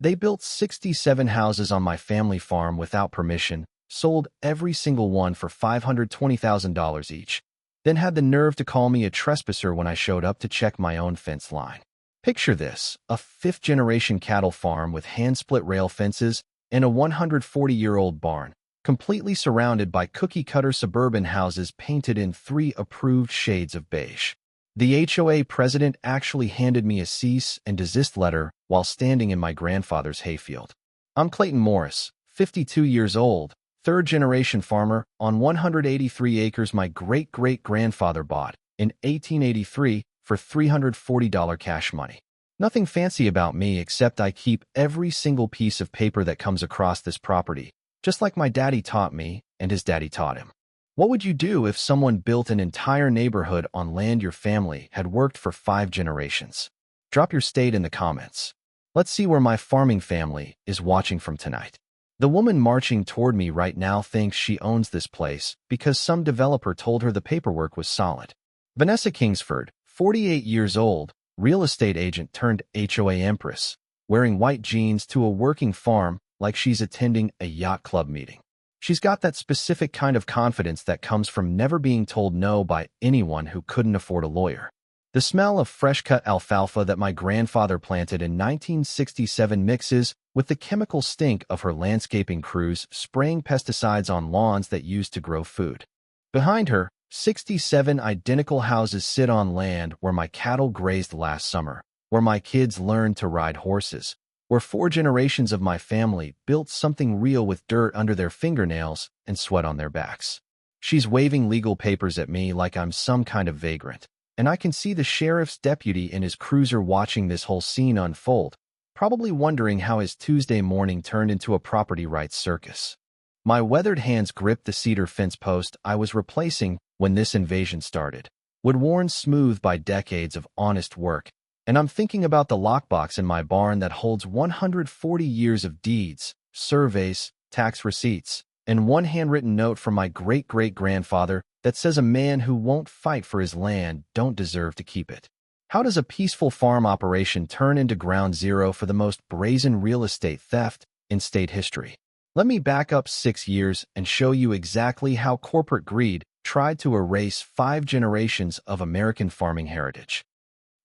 They built 67 houses on my family farm without permission, sold every single one for $520,000 each, then had the nerve to call me a trespasser when I showed up to check my own fence line. Picture this, a fifth-generation cattle farm with hand-split rail fences and a 140-year-old barn, completely surrounded by cookie-cutter suburban houses painted in 3 approved shades of beige. The HOA president actually handed me a cease and desist letter while standing in my grandfather's hayfield. I'm Clayton Morris, 52 years old, third-generation farmer on 183 acres my great-great-grandfather bought in 1883 for $340 cash money. Nothing fancy about me except I keep every single piece of paper that comes across this property, just like my daddy taught me and his daddy taught him. What would you do if someone built an entire neighborhood on land your family had worked for 5 generations? Drop your state in the comments. Let's see where my farming family is watching from tonight. The woman marching toward me right now thinks she owns this place because some developer told her the paperwork was solid. Vanessa Kingsford, 48 years old, real estate agent turned HOA empress, wearing white jeans to a working farm like she's attending a yacht club meeting. She's got that specific kind of confidence that comes from never being told no by anyone who couldn't afford a lawyer. The smell of fresh-cut alfalfa that my grandfather planted in 1967 mixes with the chemical stink of her landscaping crews spraying pesticides on lawns that used to grow food. Behind her, 67 identical houses sit on land where my cattle grazed last summer, where my kids learned to ride horses, where 4 generations of my family built something real with dirt under their fingernails and sweat on their backs. She's waving legal papers at me like I'm some kind of vagrant, and I can see the sheriff's deputy in his cruiser watching this whole scene unfold, probably wondering how his Tuesday morning turned into a property rights circus. My weathered hands gripped the cedar fence post I was replacing when this invasion started, wood-worn smooth by decades of honest work, and I'm thinking about the lockbox in my barn that holds 140 years of deeds, surveys, tax receipts, and one handwritten note from my great-great-grandfather that says a man who won't fight for his land don't deserve to keep it. How does a peaceful farm operation turn into ground zero for the most brazen real estate theft in state history? Let me back up 6 years and show you exactly how corporate greed tried to erase 5 generations of American farming heritage.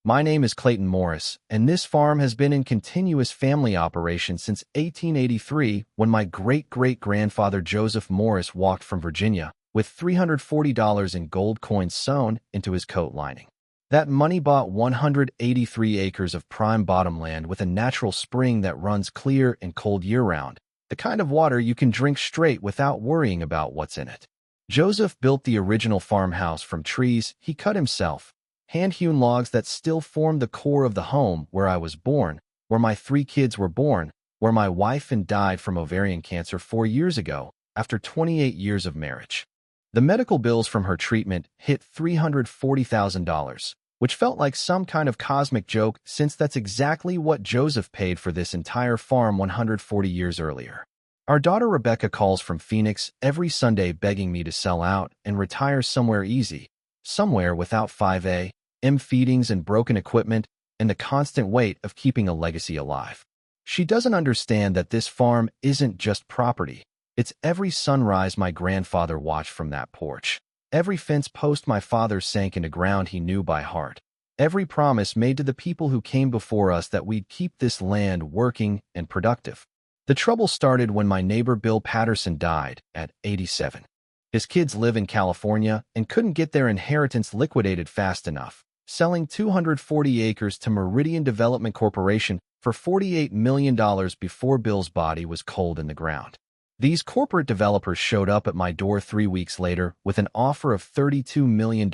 My name is Clayton Morris, and this farm has been in continuous family operation since 1883 when my great-great-grandfather Joseph Morris walked from Virginia with $340 in gold coins sewn into his coat lining. That money bought 183 acres of prime bottomland with a natural spring that runs clear and cold year-round, the kind of water you can drink straight without worrying about what's in it. Joseph built the original farmhouse from trees he cut himself, hand-hewn logs that still form the core of the home where I was born, where my 3 kids were born, where my wife died from ovarian cancer 4 years ago after 28 years of marriage. The medical bills from her treatment hit $340,000, which felt like some kind of cosmic joke since that's exactly what Joseph paid for this entire farm 140 years earlier. Our daughter Rebecca calls from Phoenix every Sunday begging me to sell out and retire somewhere easy, somewhere without 5 a.m. feedings and broken equipment and the constant weight of keeping a legacy alive. She doesn't understand that this farm isn't just property. It's every sunrise my grandfather watched from that porch, every fence post my father sank into ground he knew by heart, every promise made to the people who came before us that we'd keep this land working and productive. The trouble started when my neighbor Bill Patterson died at 87. His kids live in California and couldn't get their inheritance liquidated fast enough, selling 240 acres to Meridian Development Corporation for $48 million before Bill's body was cold in the ground. These corporate developers showed up at my door 3 weeks later with an offer of $32 million,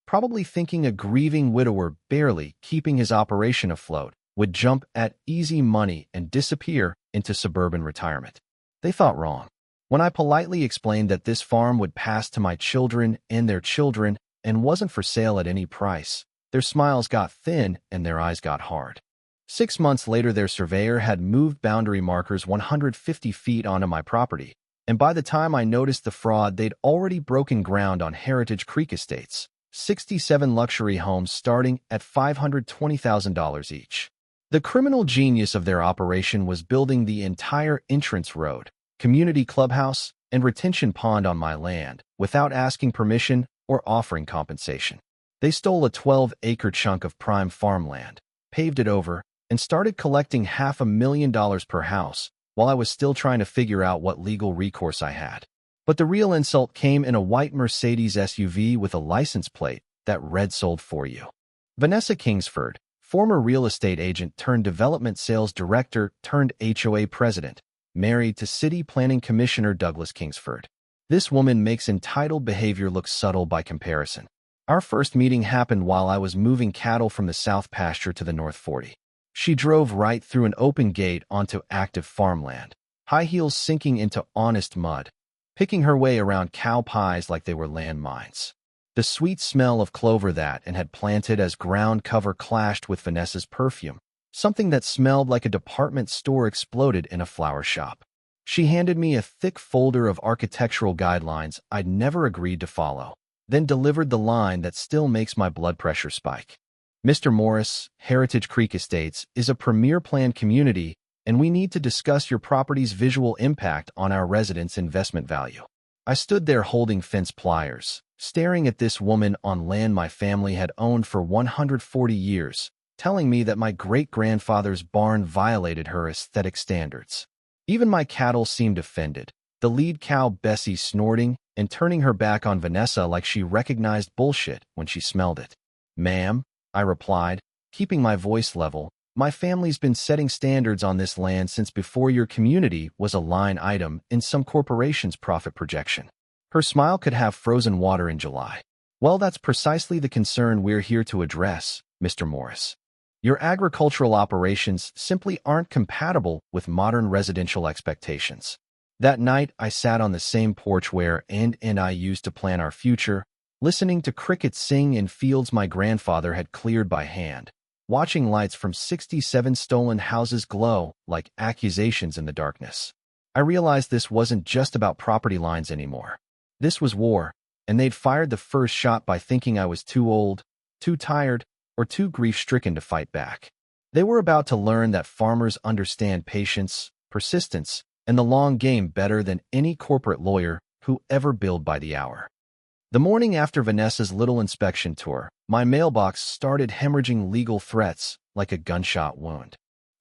probably thinking a grieving widower barely keeping his operation afloat would jump at easy money and disappear into suburban retirement. They thought wrong. When I politely explained that this farm would pass to my children and their children and wasn't for sale at any price, their smiles got thin and their eyes got hard. 6 months later, their surveyor had moved boundary markers 150 feet onto my property, and by the time I noticed the fraud, they'd already broken ground on Heritage Creek Estates, 67 luxury homes starting at $520,000 each. The criminal genius of their operation was building the entire entrance road, community clubhouse, and retention pond on my land without asking permission or offering compensation. They stole a 12-acre chunk of prime farmland, paved it over, and started collecting $500,000 per house while I was still trying to figure out what legal recourse I had. But the real insult came in a white Mercedes SUV with a license plate that read "Sold for you." Vanessa Kingsford, former real estate agent turned development sales director turned HOA president, married to City Planning Commissioner Douglas Kingsford. This woman makes entitled behavior look subtle by comparison. Our first meeting happened while I was moving cattle from the South Pasture to the North 40. She drove right through an open gate onto active farmland, high heels sinking into honest mud, picking her way around cow pies like they were landmines. The sweet smell of clover that and had planted as ground cover clashed with Vanessa's perfume. Something that smelled like a department store exploded in a flower shop. She handed me a thick folder of architectural guidelines I'd never agreed to follow, then delivered the line that still makes my blood pressure spike. "Mr. Morris, Heritage Creek Estates is a premier planned community, and we need to discuss your property's visual impact on our residents' investment value." I stood there holding fence pliers, staring at this woman on land my family had owned for 140 years, telling me that my great-grandfather's barn violated her aesthetic standards. Even my cattle seemed offended, the lead cow Bessie snorting and turning her back on Vanessa like she recognized bullshit when she smelled it. "Ma'am," I replied, keeping my voice level, "my family's been setting standards on this land since before your community was a line item in some corporation's profit projection." Her smile could have frozen water in July. "Well, that's precisely the concern we're here to address, Mr. Morris. Your agricultural operations simply aren't compatible with modern residential expectations." That night, I sat on the same porch where and I used to plan our future, listening to crickets sing in fields my grandfather had cleared by hand, watching lights from 67 stolen houses glow like accusations in the darkness. I realized this wasn't just about property lines anymore. This was war, and they'd fired the first shot by thinking I was too old, too tired, or too grief-stricken to fight back. They were about to learn that farmers understand patience, persistence, and the long game better than any corporate lawyer who ever billed by the hour. The morning after Vanessa's little inspection tour, my mailbox started hemorrhaging legal threats like a gunshot wound.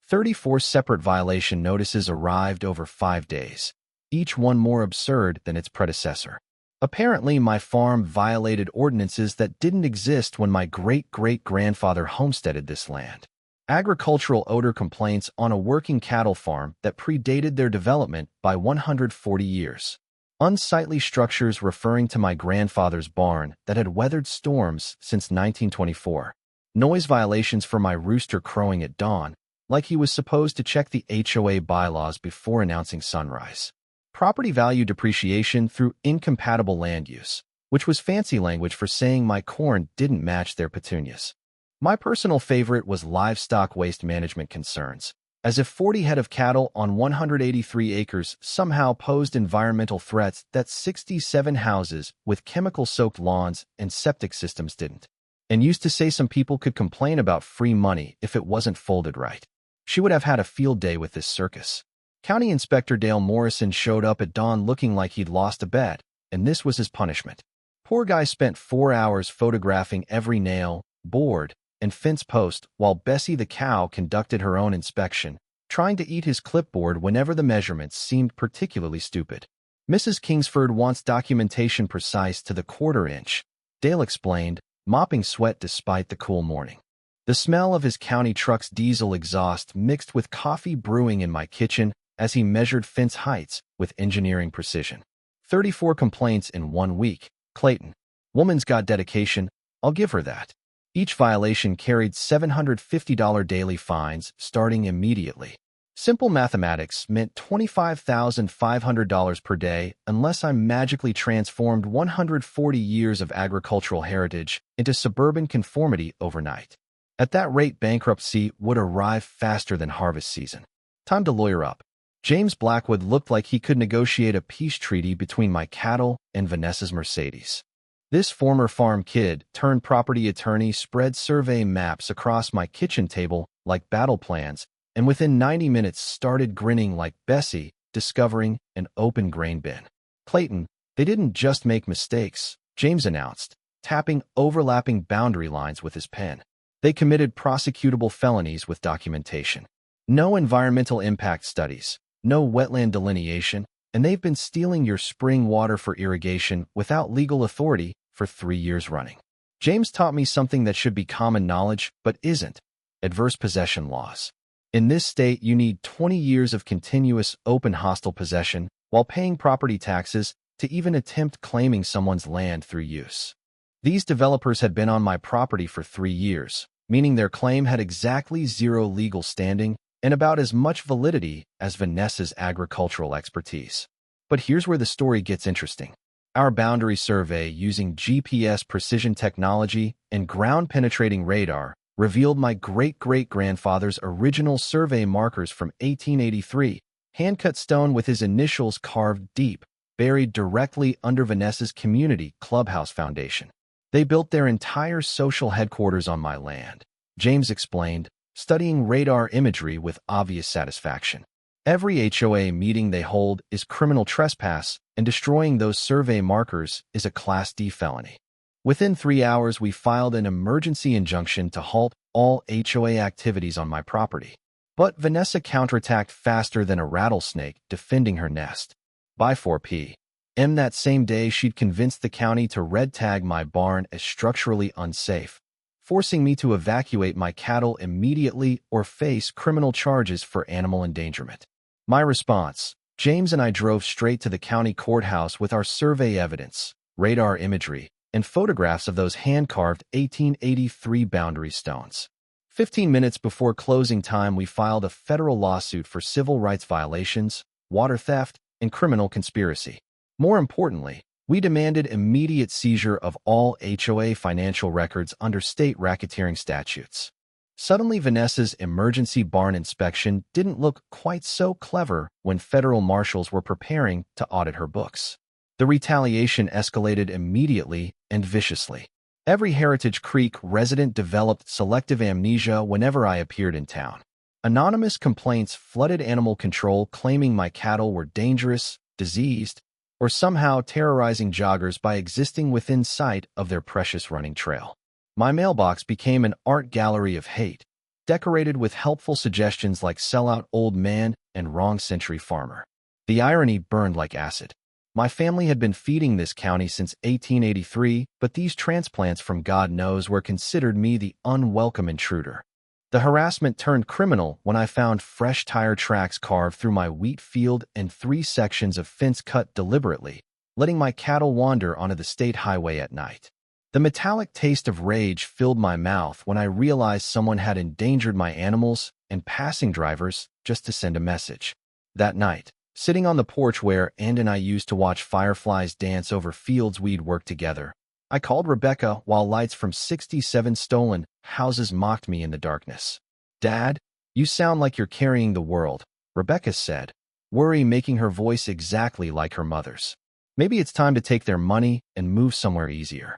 34 separate violation notices arrived over 5 days, each one more absurd than its predecessor. Apparently, my farm violated ordinances that didn't exist when my great-great-grandfather homesteaded this land. Agricultural odor complaints on a working cattle farm that predated their development by 140 years. Unsightly structures referring to my grandfather's barn that had weathered storms since 1924. Noise violations for my rooster crowing at dawn, like he was supposed to check the HOA bylaws before announcing sunrise. Property value depreciation through incompatible land use, which was fancy language for saying my corn didn't match their petunias. My personal favorite was livestock waste management concerns, as if 40 head of cattle on 183 acres somehow posed environmental threats that 67 houses with chemical-soaked lawns and septic systems didn't. And used to say some people could complain about free money if it wasn't folded right. She would have had a field day with this circus. County Inspector Dale Morrison showed up at dawn looking like he'd lost a bet, and this was his punishment. Poor guy spent 4 hours photographing every nail, board, and fence post while Bessie the cow conducted her own inspection, trying to eat his clipboard whenever the measurements seemed particularly stupid. "Mrs. Kingsford wants documentation precise to the quarter inch," Dale explained, mopping sweat despite the cool morning. The smell of his county truck's diesel exhaust mixed with coffee brewing in my kitchen as he measured fence heights with engineering precision. 34 complaints in 1 week. Clayton. Woman's got dedication, I'll give her that. Each violation carried $750 daily fines starting immediately. Simple mathematics meant $25,500 per day unless I magically transformed 140 years of agricultural heritage into suburban conformity overnight. At that rate, bankruptcy would arrive faster than harvest season. Time to lawyer up. James Blackwood looked like he could negotiate a peace treaty between my cattle and Vanessa's Mercedes. This former farm kid turned property attorney spread survey maps across my kitchen table like battle plans, and within 90 minutes started grinning like Bessie, discovering an open grain bin. Clayton, they didn't just make mistakes, James announced, tapping overlapping boundary lines with his pen. They committed prosecutable felonies with documentation. No environmental impact studies, no wetland delineation, and they've been stealing your spring water for irrigation without legal authority for 3 years running. James taught me something that should be common knowledge, but isn't: adverse possession laws. In this state, you need 20 years of continuous open hostile possession while paying property taxes to even attempt claiming someone's land through use. These developers had been on my property for 3 years, meaning their claim had exactly zero legal standing and about as much validity as Vanessa's agricultural expertise. But here's where the story gets interesting. Our boundary survey using GPS precision technology and ground-penetrating radar revealed my great-great-grandfather's original survey markers from 1883, hand-cut stone with his initials carved deep, buried directly under Vanessa's community clubhouse foundation. They built their entire social headquarters on my land, James explained, studying radar imagery with obvious satisfaction. Every HOA meeting they hold is criminal trespass, and destroying those survey markers is a Class D felony. Within 3 hours, we filed an emergency injunction to halt all HOA activities on my property. But Vanessa counterattacked faster than a rattlesnake, defending her nest. By 4 p.m. that same day, she'd convinced the county to red tag my barn as structurally unsafe, forcing me to evacuate my cattle immediately or face criminal charges for animal endangerment. My response: James and I drove straight to the county courthouse with our survey evidence, radar imagery, and photographs of those hand-carved 1883 boundary stones. 15 minutes before closing time, we filed a federal lawsuit for civil rights violations, water theft, and criminal conspiracy. More importantly, we demanded immediate seizure of all HOA financial records under state racketeering statutes. Suddenly, Vanessa's emergency barn inspection didn't look quite so clever when federal marshals were preparing to audit her books. The retaliation escalated immediately and viciously. Every Heritage Creek resident developed selective amnesia whenever I appeared in town. Anonymous complaints flooded animal control, claiming my cattle were dangerous, diseased, or somehow terrorizing joggers by existing within sight of their precious running trail. My mailbox became an art gallery of hate, decorated with helpful suggestions like sellout old man and wrong century farmer. The irony burned like acid. My family had been feeding this county since 1883, but these transplants from God knows where considered me the unwelcome intruder. The harassment turned criminal when I found fresh tire tracks carved through my wheat field and 3 sections of fence cut deliberately, letting my cattle wander onto the state highway at night. The metallic taste of rage filled my mouth when I realized someone had endangered my animals and passing drivers just to send a message. That night, sitting on the porch where Ann and I used to watch fireflies dance over fields we'd worked together, I called Rebecca while lights from 67 stolen houses mocked me in the darkness. "Dad, you sound like you're carrying the world," Rebecca said, worry making her voice exactly like her mother's. "Maybe it's time to take their money and move somewhere easier."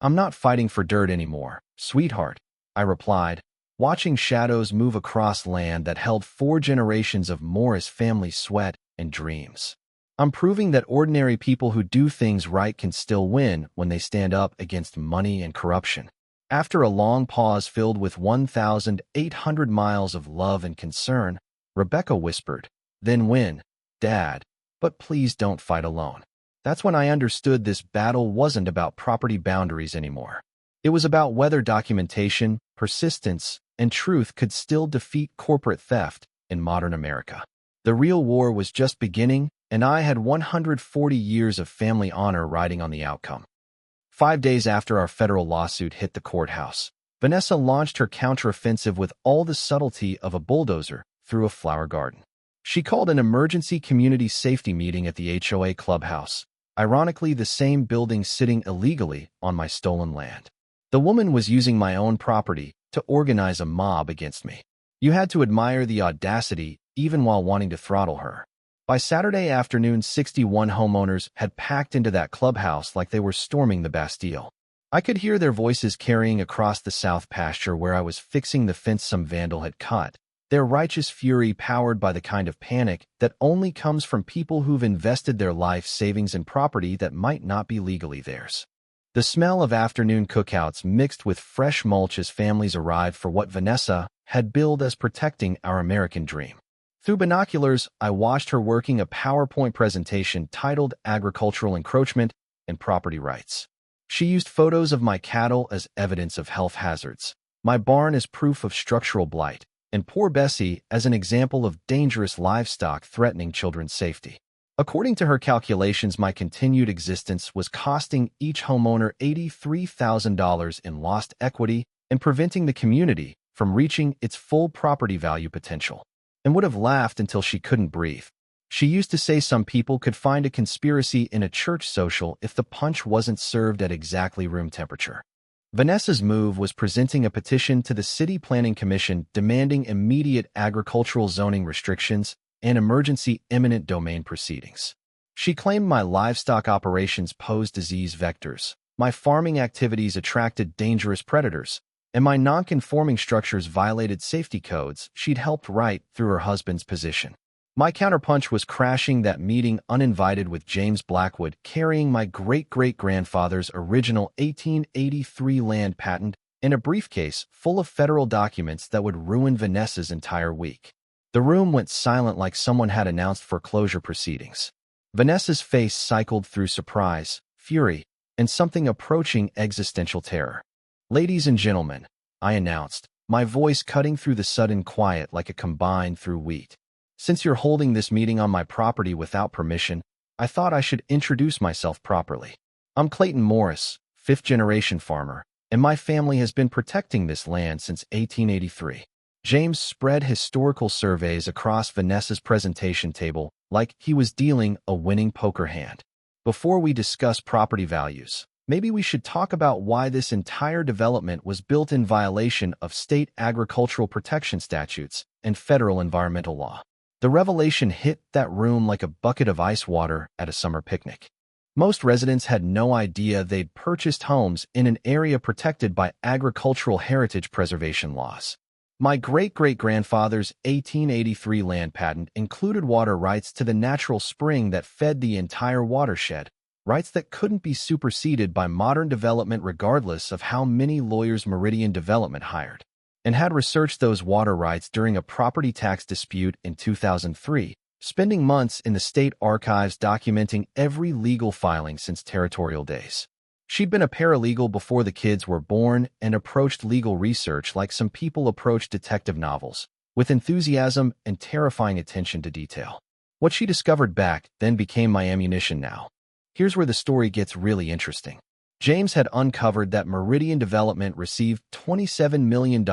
"I'm not fighting for dirt anymore, sweetheart," I replied, watching shadows move across land that held 4 generations of Morris family sweat and dreams. "I'm proving that ordinary people who do things right can still win when they stand up against money and corruption." After a long pause filled with 1,800 miles of love and concern, Rebecca whispered, "Then win, Dad, but please don't fight alone." That's when I understood this battle wasn't about property boundaries anymore. It was about whether documentation, persistence, and truth could still defeat corporate theft in modern America. The real war was just beginning, and I had 140 years of family honor riding on the outcome. 5 days after our federal lawsuit hit the courthouse, Vanessa launched her counteroffensive with all the subtlety of a bulldozer through a flower garden. She called an emergency community safety meeting at the HOA clubhouse, ironically the same building sitting illegally on my stolen land. The woman was using my own property to organize a mob against me. You had to admire the audacity even while wanting to throttle her. By Saturday afternoon, 61 homeowners had packed into that clubhouse like they were storming the Bastille. I could hear their voices carrying across the south pasture where I was fixing the fence some vandal had cut, their righteous fury powered by the kind of panic that only comes from people who've invested their life savings in property that might not be legally theirs. The smell of afternoon cookouts mixed with fresh mulch as families arrived for what Vanessa had billed as protecting our American dream. Through binoculars, I watched her working a PowerPoint presentation titled Agricultural Encroachment and Property Rights. She used photos of my cattle as evidence of health hazards, my barn as proof of structural blight, and poor Bessie as an example of dangerous livestock threatening children's safety. According to her calculations, my continued existence was costing each homeowner $83,000 in lost equity and preventing the community from reaching its full property value potential. And would have laughed until she couldn't breathe. She used to say some people could find a conspiracy in a church social if the punch wasn't served at exactly room temperature. Vanessa's move was presenting a petition to the City Planning Commission demanding immediate agricultural zoning restrictions and emergency eminent domain proceedings. She claimed my livestock operations posed disease vectors, my farming activities attracted dangerous predators, and my non-conforming structures violated safety codes she'd helped write through her husband's position. My counterpunch was crashing that meeting uninvited with James Blackwood carrying my great-great-grandfather's original 1883 land patent in a briefcase full of federal documents that would ruin Vanessa's entire week. The room went silent like someone had announced foreclosure proceedings. Vanessa's face cycled through surprise, fury, and something approaching existential terror. "Ladies and gentlemen," I announced, my voice cutting through the sudden quiet like a combine through wheat. "Since you're holding this meeting on my property without permission, I thought I should introduce myself properly. I'm Clayton Morris, fifth-generation farmer, and my family has been protecting this land since 1883. James spread historical surveys across Vanessa's presentation table like he was dealing a winning poker hand. "Before we discuss property values, maybe we should talk about why this entire development was built in violation of state agricultural protection statutes and federal environmental law." The revelation hit that room like a bucket of ice water at a summer picnic. Most residents had no idea they'd purchased homes in an area protected by agricultural heritage preservation laws. My great-great-grandfather's 1883 land patent included water rights to the natural spring that fed the entire watershed, rights that couldn't be superseded by modern development regardless of how many lawyers Meridian Development hired, and had researched those water rights during a property tax dispute in 2003, spending months in the state archives documenting every legal filing since territorial days. She'd been a paralegal before the kids were born and approached legal research like some people approach detective novels, with enthusiasm and terrifying attention to detail. What she discovered back then became my ammunition now. Here's where the story gets really interesting. James had uncovered that Meridian Development received $27 million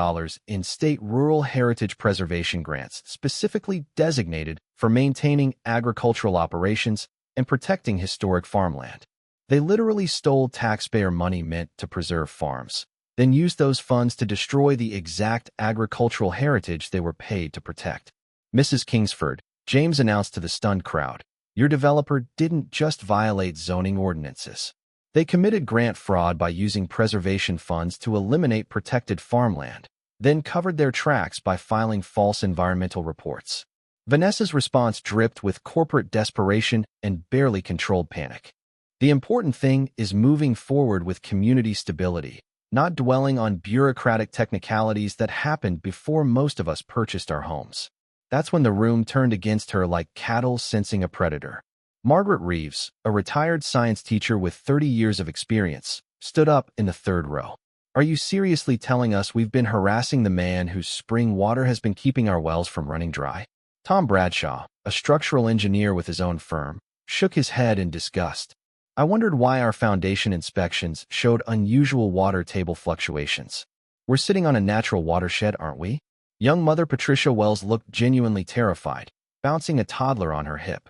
in state rural heritage preservation grants specifically designated for maintaining agricultural operations and protecting historic farmland. They literally stole taxpayer money meant to preserve farms, then used those funds to destroy the exact agricultural heritage they were paid to protect. "Mrs. Kingsford," James announced to the stunned crowd, "your developer didn't just violate zoning ordinances. They committed grant fraud by using preservation funds to eliminate protected farmland, then covered their tracks by filing false environmental reports." Vanessa's response dripped with corporate desperation and barely controlled panic. The important thing is moving forward with community stability, not dwelling on bureaucratic technicalities that happened before most of us purchased our homes. That's when the room turned against her like cattle sensing a predator. Margaret Reeves, a retired science teacher with 30 years of experience, stood up in the third row. "Are you seriously telling us we've been harassing the man whose spring water has been keeping our wells from running dry?" Tom Bradshaw, a structural engineer with his own firm, shook his head in disgust. "I wondered why our foundation inspections showed unusual water table fluctuations. We're sitting on a natural watershed, aren't we?" Young Mother Patricia Wells looked genuinely terrified, bouncing a toddler on her hip.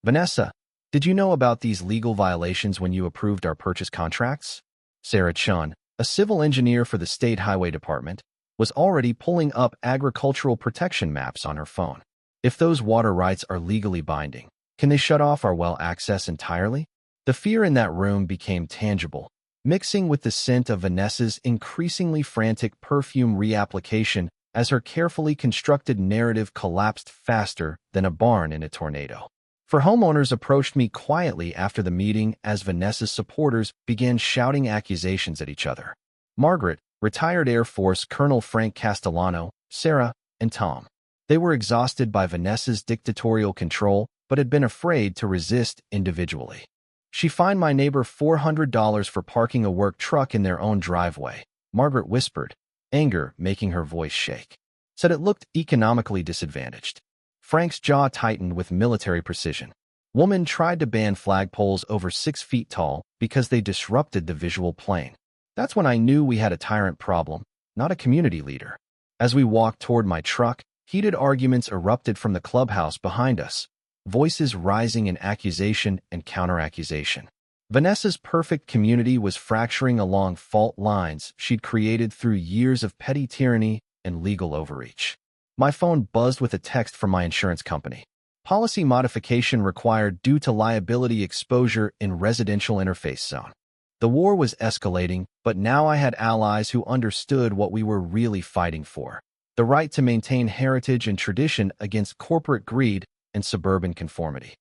"Vanessa, did you know about these legal violations when you approved our purchase contracts?" Sarah Chun, a civil engineer for the State Highway Department, was already pulling up agricultural protection maps on her phone. If those water rights are legally binding, can they shut off our well access entirely? The fear in that room became tangible, mixing with the scent of Vanessa's increasingly frantic perfume reapplication as her carefully constructed narrative collapsed faster than a barn in a tornado. For homeowners approached me quietly after the meeting as Vanessa's supporters began shouting accusations at each other. Margaret, retired Air Force Colonel Frank Castellano, Sarah, and Tom. They were exhausted by Vanessa's dictatorial control but had been afraid to resist individually. She fined my neighbor $400 for parking a work truck in their own driveway, Margaret whispered, anger making her voice shake. Said it looked economically disadvantaged. Frank's jaw tightened with military precision. Woman tried to ban flagpoles over 6 feet tall because they disrupted the visual plane. That's when I knew we had a tyrant problem, not a community leader. As we walked toward my truck, heated arguments erupted from the clubhouse behind us, voices rising in accusation and counteraccusation. Vanessa's perfect community was fracturing along fault lines she'd created through years of petty tyranny and legal overreach. My phone buzzed with a text from my insurance company. Policy modification required due to liability exposure in residential interface zone. The war was escalating, but now I had allies who understood what we were really fighting for: the right to maintain heritage and tradition against corporate greed and suburban conformity.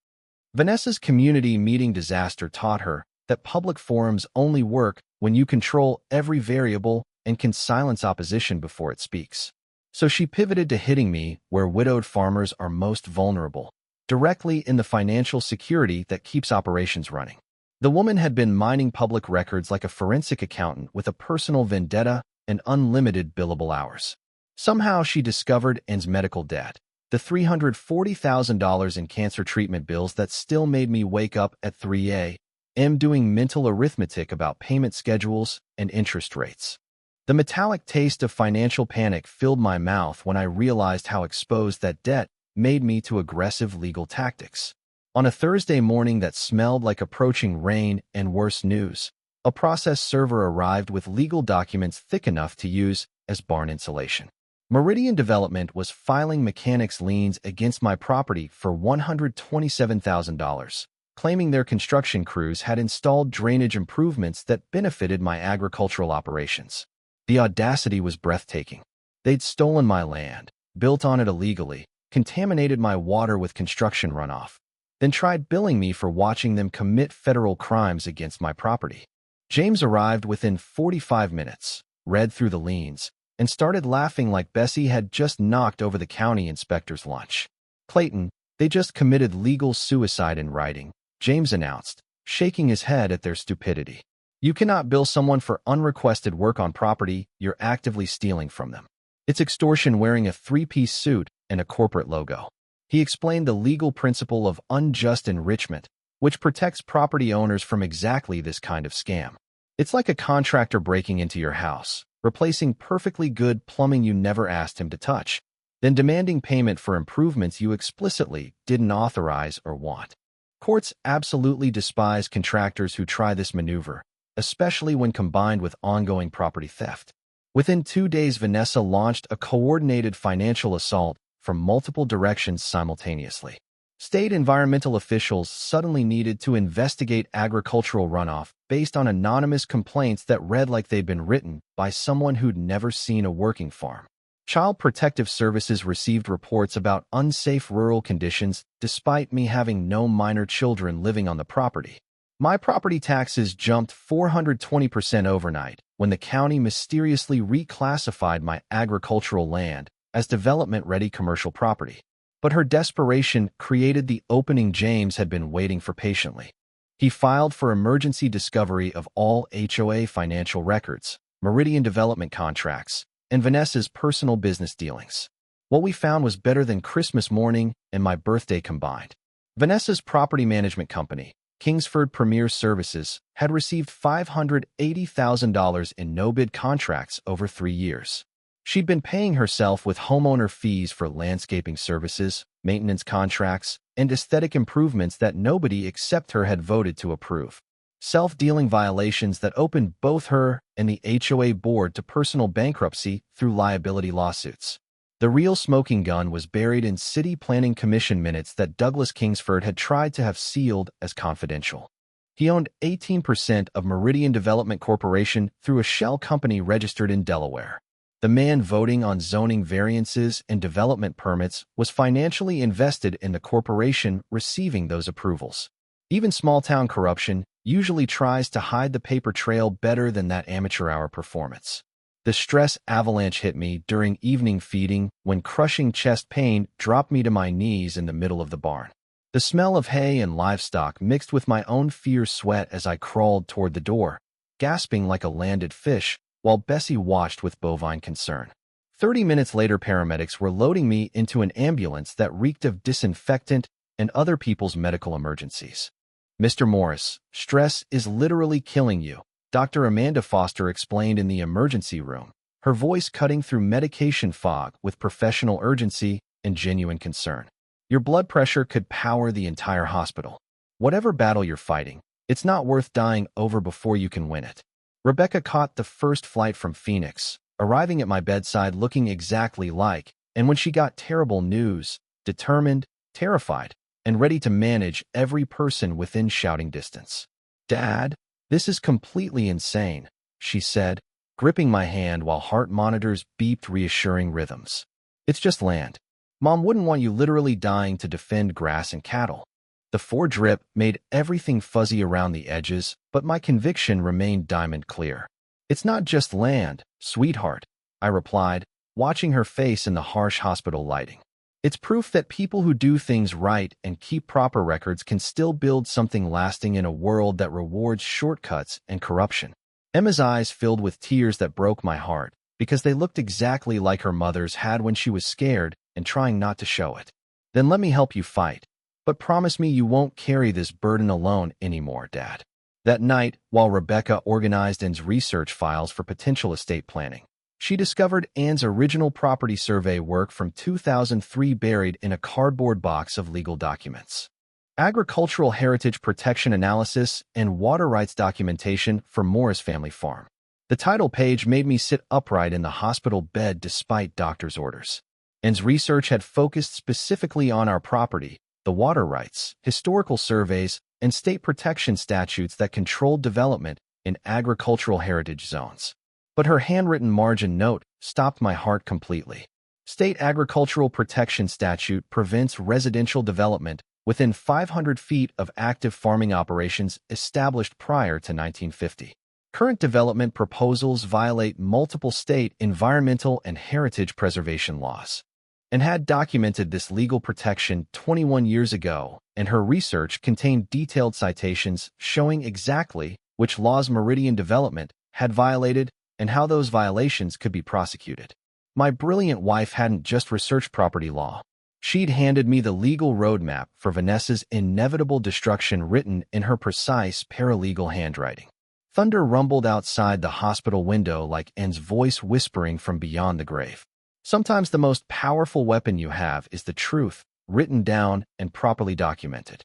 Vanessa's community meeting disaster taught her that public forums only work when you control every variable and can silence opposition before it speaks. So she pivoted to hitting me where widowed farmers are most vulnerable, directly in the financial security that keeps operations running. The woman had been mining public records like a forensic accountant with a personal vendetta and unlimited billable hours. Somehow she discovered N's medical debt, the $340,000 in cancer treatment bills that still made me wake up at 3 a.m. doing mental arithmetic about payment schedules and interest rates. The metallic taste of financial panic filled my mouth when I realized how exposed that debt made me to aggressive legal tactics. On a Thursday morning that smelled like approaching rain and worse news, a process server arrived with legal documents thick enough to use as barn insulation. Meridian Development was filing mechanics liens against my property for $127,000, claiming their construction crews had installed drainage improvements that benefited my agricultural operations. The audacity was breathtaking. They'd stolen my land, built on it illegally, contaminated my water with construction runoff, then tried billing me for watching them commit federal crimes against my property. James arrived within 45 minutes, read through the liens, and started laughing like Bessie had just knocked over the county inspector's lunch. Clayton, they just committed legal suicide in writing, James announced, shaking his head at their stupidity. You cannot bill someone for unrequested work on property you're actively stealing from them. It's extortion wearing a 3-piece suit and a corporate logo. He explained the legal principle of unjust enrichment, which protects property owners from exactly this kind of scam. It's like a contractor breaking into your house, replacing perfectly good plumbing you never asked him to touch, then demanding payment for improvements you explicitly didn't authorize or want. Courts absolutely despise contractors who try this maneuver, especially when combined with ongoing property theft. Within 2 days, Vanessa launched a coordinated financial assault from multiple directions simultaneously. State environmental officials suddenly needed to investigate agricultural runoff based on anonymous complaints that read like they'd been written by someone who'd never seen a working farm. Child Protective Services received reports about unsafe rural conditions despite me having no minor children living on the property. My property taxes jumped 420% overnight when the county mysteriously reclassified my agricultural land as development-ready commercial property. But her desperation created the opening James had been waiting for patiently. He filed for emergency discovery of all HOA financial records, Meridian Development contracts, and Vanessa's personal business dealings. What we found was better than Christmas morning and my birthday combined. Vanessa's property management company, Kingsford Premier Services, had received $580,000 in no-bid contracts over 3 years. She'd been paying herself with homeowner fees for landscaping services, maintenance contracts, and aesthetic improvements that nobody except her had voted to approve. Self-dealing violations that opened both her and the HOA board to personal bankruptcy through liability lawsuits. The real smoking gun was buried in City Planning Commission minutes that Douglas Kingsford had tried to have sealed as confidential. He owned 18% of Meridian Development Corporation through a shell company registered in Delaware. The man voting on zoning variances and development permits was financially invested in the corporation receiving those approvals. Even small-town corruption usually tries to hide the paper trail better than that amateur-hour performance. The stress avalanche hit me during evening feeding when crushing chest pain dropped me to my knees in the middle of the barn. The smell of hay and livestock mixed with my own fierce sweat as I crawled toward the door, gasping like a landed fish, while Bessie watched with bovine concern. 30 minutes later, paramedics were loading me into an ambulance that reeked of disinfectant and other people's medical emergencies. "Mr. Morris, stress is literally killing you," Dr. Amanda Foster explained in the emergency room, her voice cutting through medication fog with professional urgency and genuine concern. "Your blood pressure could power the entire hospital. Whatever battle you're fighting, it's not worth dying over before you can win it." Rebecca caught the first flight from Phoenix, arriving at my bedside looking exactly like, and when she got terrible news, determined, terrified, and ready to manage every person within shouting distance. "Dad, this is completely insane," she said, gripping my hand while heart monitors beeped reassuring rhythms. "It's just land. Mom wouldn't want you literally dying to defend grass and cattle." The drip made everything fuzzy around the edges, but my conviction remained diamond clear. "It's not just land, sweetheart," I replied, watching her face in the harsh hospital lighting. "It's proof that people who do things right and keep proper records can still build something lasting in a world that rewards shortcuts and corruption." Emma's eyes filled with tears that broke my heart, because they looked exactly like her mother's had when she was scared and trying not to show it. "Then let me help you fight. But promise me you won't carry this burden alone anymore, Dad." That night, while Rebecca organized Anne's research files for potential estate planning, she discovered Anne's original property survey work from 2003 buried in a cardboard box of legal documents. Agricultural heritage protection analysis and water rights documentation for Morris Family Farm. The title page made me sit upright in the hospital bed despite doctor's orders. Anne's research had focused specifically on our property, the water rights, historical surveys, and state protection statutes that controlled development in agricultural heritage zones. But her handwritten margin note stopped my heart completely. State Agricultural Protection Statute prevents residential development within 500 feet of active farming operations established prior to 1950. Current development proposals violate multiple state environmental and heritage preservation laws. And had documented this legal protection 21 years ago, and her research contained detailed citations showing exactly which laws Meridian Development had violated and how those violations could be prosecuted. My brilliant wife hadn't just researched property law. She'd handed me the legal roadmap for Vanessa's inevitable destruction written in her precise paralegal handwriting. Thunder rumbled outside the hospital window like Anne's voice whispering from beyond the grave. Sometimes the most powerful weapon you have is the truth, written down and properly documented.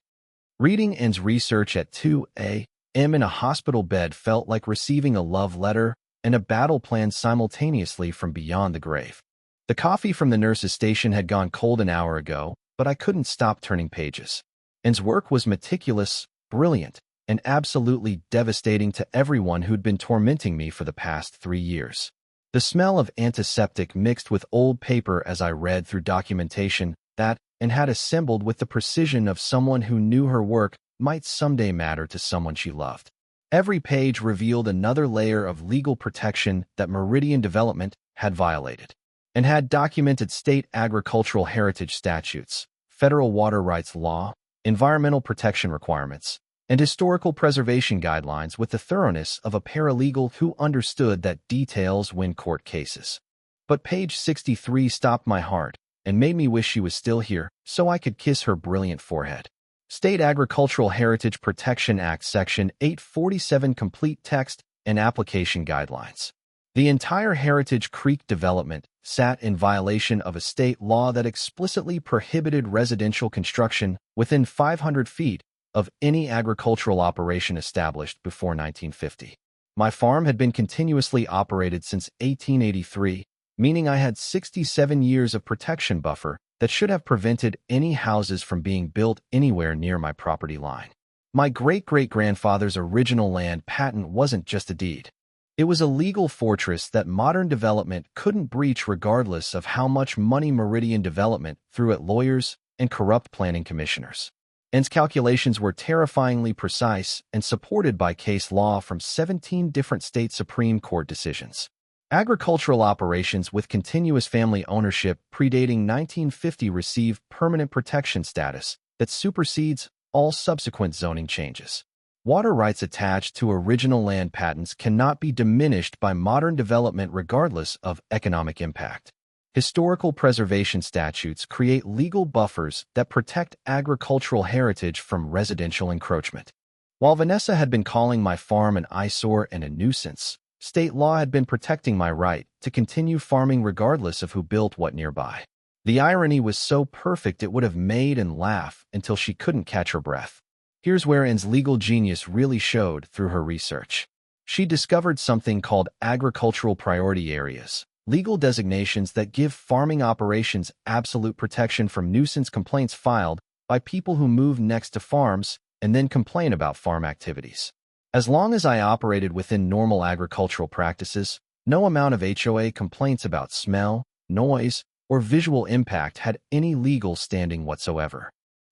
Reading Anne's research at 2 a.m. in a hospital bed felt like receiving a love letter and a battle plan simultaneously from beyond the grave. The coffee from the nurse's station had gone cold an hour ago, but I couldn't stop turning pages. Anne's work was meticulous, brilliant, and absolutely devastating to everyone who'd been tormenting me for the past 3 years. The smell of antiseptic mixed with old paper as I read through documentation that Anne had assembled with the precision of someone who knew her work might someday matter to someone she loved. Every page revealed another layer of legal protection that Meridian Development had violated, and had documented state agricultural heritage statutes, federal water rights law, environmental protection requirements, and historical preservation guidelines with the thoroughness of a paralegal who understood that details win court cases. But page 63 stopped my heart and made me wish she was still here so I could kiss her brilliant forehead. State Agricultural Heritage Protection Act Section 847 Complete Text and Application Guidelines. The entire Heritage Creek development sat in violation of a state law that explicitly prohibited residential construction within 500 feet of any agricultural operation established before 1950. My farm had been continuously operated since 1883, meaning I had 67 years of protection buffer that should have prevented any houses from being built anywhere near my property line. My great-great-grandfather's original land patent wasn't just a deed. It was a legal fortress that modern development couldn't breach regardless of how much money Meridian Development threw at lawyers and corrupt planning commissioners. Its calculations were terrifyingly precise and supported by case law from 17 different state Supreme Court decisions. Agricultural operations with continuous family ownership predating 1950 receive permanent protection status that supersedes all subsequent zoning changes. Water rights attached to original land patents cannot be diminished by modern development regardless of economic impact. Historical preservation statutes create legal buffers that protect agricultural heritage from residential encroachment. While Vanessa had been calling my farm an eyesore and a nuisance, state law had been protecting my right to continue farming regardless of who built what nearby. The irony was so perfect it would have made and laugh until she couldn't catch her breath. Here's where Anne's legal genius really showed through her research. She discovered something called agricultural priority areas, legal designations that give farming operations absolute protection from nuisance complaints filed by people who move next to farms and then complain about farm activities. As long as I operated within normal agricultural practices, no amount of HOA complaints about smell, noise, or visual impact had any legal standing whatsoever.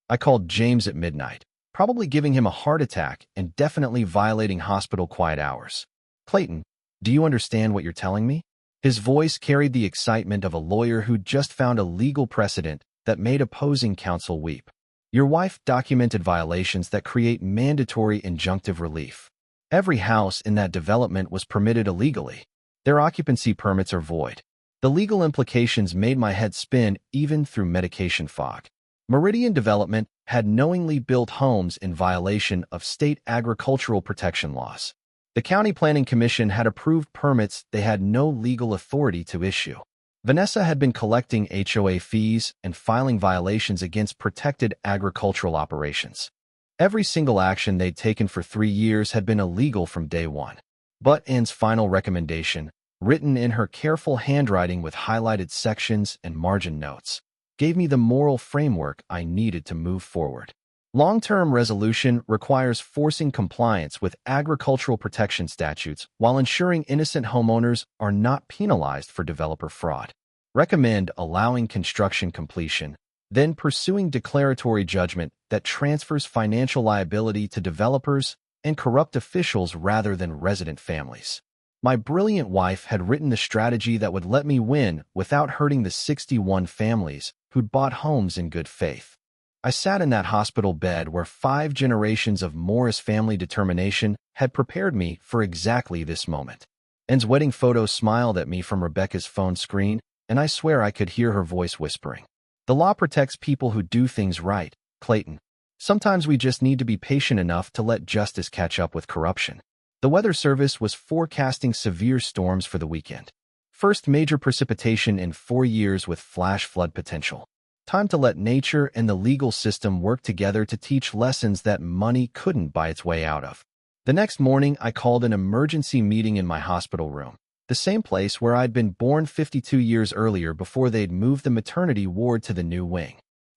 I called James at midnight, probably giving him a heart attack and definitely violating hospital quiet hours. "Clayton, do you understand what you're telling me?" His voice carried the excitement of a lawyer who'd just found a legal precedent that made opposing counsel weep. "Your wife documented violations that create mandatory injunctive relief. Every house in that development was permitted illegally. Their occupancy permits are void." The legal implications made my head spin even through medication fog. Meridian Development had knowingly built homes in violation of state agricultural protection laws. The County Planning Commission had approved permits they had no legal authority to issue. Vanessa had been collecting HOA fees and filing violations against protected agricultural operations. Every single action they'd taken for 3 years had been illegal from day one. But Anne's final recommendation, written in her careful handwriting with highlighted sections and margin notes, gave me the moral framework I needed to move forward. Long-term resolution requires forcing compliance with agricultural protection statutes while ensuring innocent homeowners are not penalized for developer fraud. Recommend allowing construction completion, then pursuing declaratory judgment that transfers financial liability to developers and corrupt officials rather than resident families. My brilliant wife had written the strategy that would let me win without hurting the 61 families who'd bought homes in good faith. I sat in that hospital bed where 5 generations of Morris family determination had prepared me for exactly this moment. Anne's wedding photo smiled at me from Rebecca's phone screen, and I swear I could hear her voice whispering, "The law protects people who do things right, Clayton. Sometimes we just need to be patient enough to let justice catch up with corruption." The Weather Service was forecasting severe storms for the weekend. First major precipitation in 4 years with flash flood potential. Time to let nature and the legal system work together to teach lessons that money couldn't buy its way out of. The next morning, I called an emergency meeting in my hospital room, the same place where I'd been born 52 years earlier before they'd moved the maternity ward to the new wing.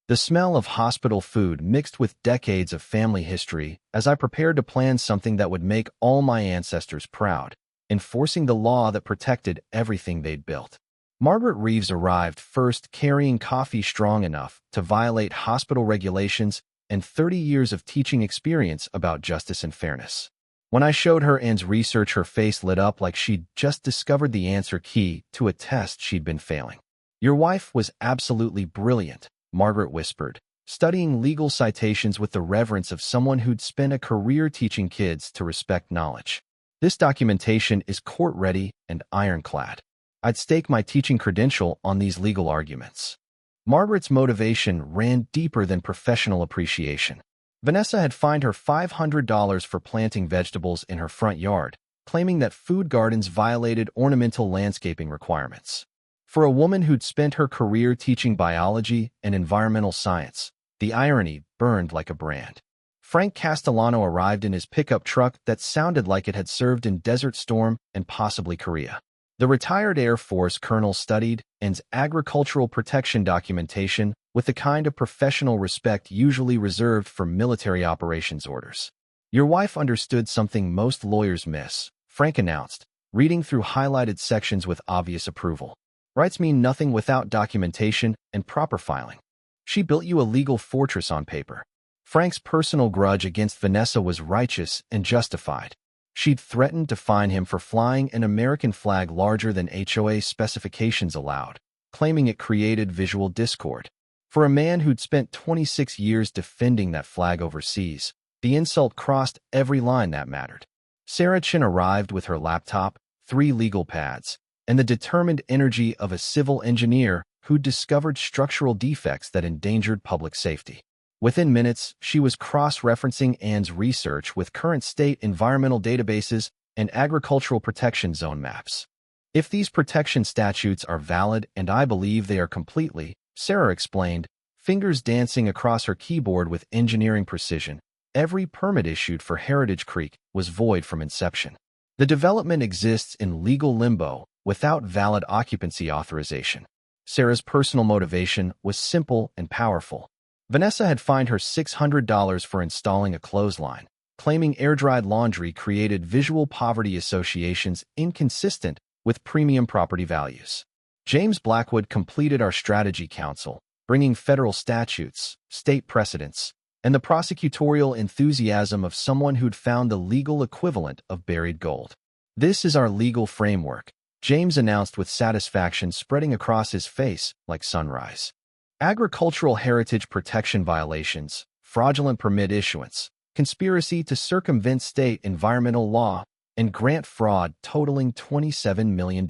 The smell of hospital food mixed with decades of family history as I prepared to plan something that would make all my ancestors proud, enforcing the law that protected everything they'd built. Margaret Reeves arrived first, carrying coffee strong enough to violate hospital regulations and 30 years of teaching experience about justice and fairness. When I showed her Anne's research, her face lit up like she'd just discovered the answer key to a test she'd been failing. "Your wife was absolutely brilliant," Margaret whispered, studying legal citations with the reverence of someone who'd spent a career teaching kids to respect knowledge. "This documentation is court-ready and ironclad. I'd stake my teaching credential on these legal arguments." Margaret's motivation ran deeper than professional appreciation. Vanessa had fined her $500 for planting vegetables in her front yard, claiming that food gardens violated ornamental landscaping requirements. For a woman who'd spent her career teaching biology and environmental science, the irony burned like a brand. Frank Castellano arrived in his pickup truck that sounded like it had served in Desert Storm and possibly Korea. The retired Air Force colonel studied and agricultural protection documentation with the kind of professional respect usually reserved for military operations orders. Your wife understood something most lawyers miss, Frank announced, reading through highlighted sections with obvious approval. Rights mean nothing without documentation and proper filing. She built you a legal fortress on paper. Frank's personal grudge against Vanessa was righteous and justified. She'd threatened to fine him for flying an American flag larger than HOA specifications allowed, claiming it created visual discord. For a man who'd spent 26 years defending that flag overseas, the insult crossed every line that mattered. Sarah Chin arrived with her laptop, 3 legal pads, and the determined energy of a civil engineer who'd discovered structural defects that endangered public safety. Within minutes, she was cross-referencing Anne's research with current state environmental databases and agricultural protection zone maps. If these protection statutes are valid, and I believe they are completely, Sarah explained, fingers dancing across her keyboard with engineering precision, every permit issued for Heritage Creek was void from inception. The development exists in legal limbo without valid occupancy authorization. Sarah's personal motivation was simple and powerful. Vanessa had fined her $600 for installing a clothesline, claiming air-dried laundry created visual poverty associations inconsistent with premium property values. James Blackwood completed our strategy council, bringing federal statutes, state precedents, and the prosecutorial enthusiasm of someone who'd found the legal equivalent of buried gold. This is our legal framework, James announced with satisfaction spreading across his face like sunrise. Agricultural heritage protection violations, fraudulent permit issuance, conspiracy to circumvent state environmental law, and grant fraud totaling $27 million.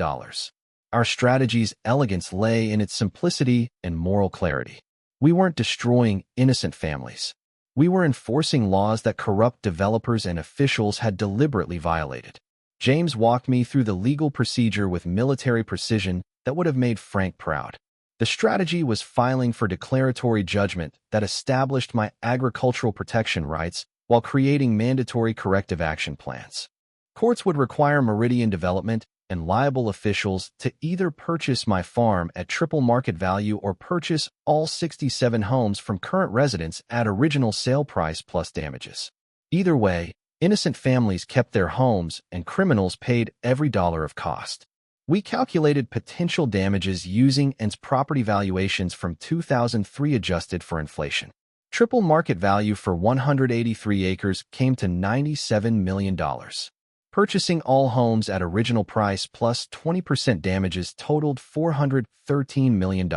Our strategy's elegance lay in its simplicity and moral clarity. We weren't destroying innocent families. We were enforcing laws that corrupt developers and officials had deliberately violated. James walked me through the legal procedure with military precision that would have made Frank proud. The strategy was filing for declaratory judgment that established my agricultural protection rights while creating mandatory corrective action plans. Courts would require Meridian Development and liable officials to either purchase my farm at triple market value or purchase all 67 homes from current residents at original sale price plus damages. Either way, innocent families kept their homes and criminals paid every dollar of cost. We calculated potential damages using N's property valuations from 2003 adjusted for inflation. Triple market value for 183 acres came to $97 million. Purchasing all homes at original price plus 20% damages totaled $413 million.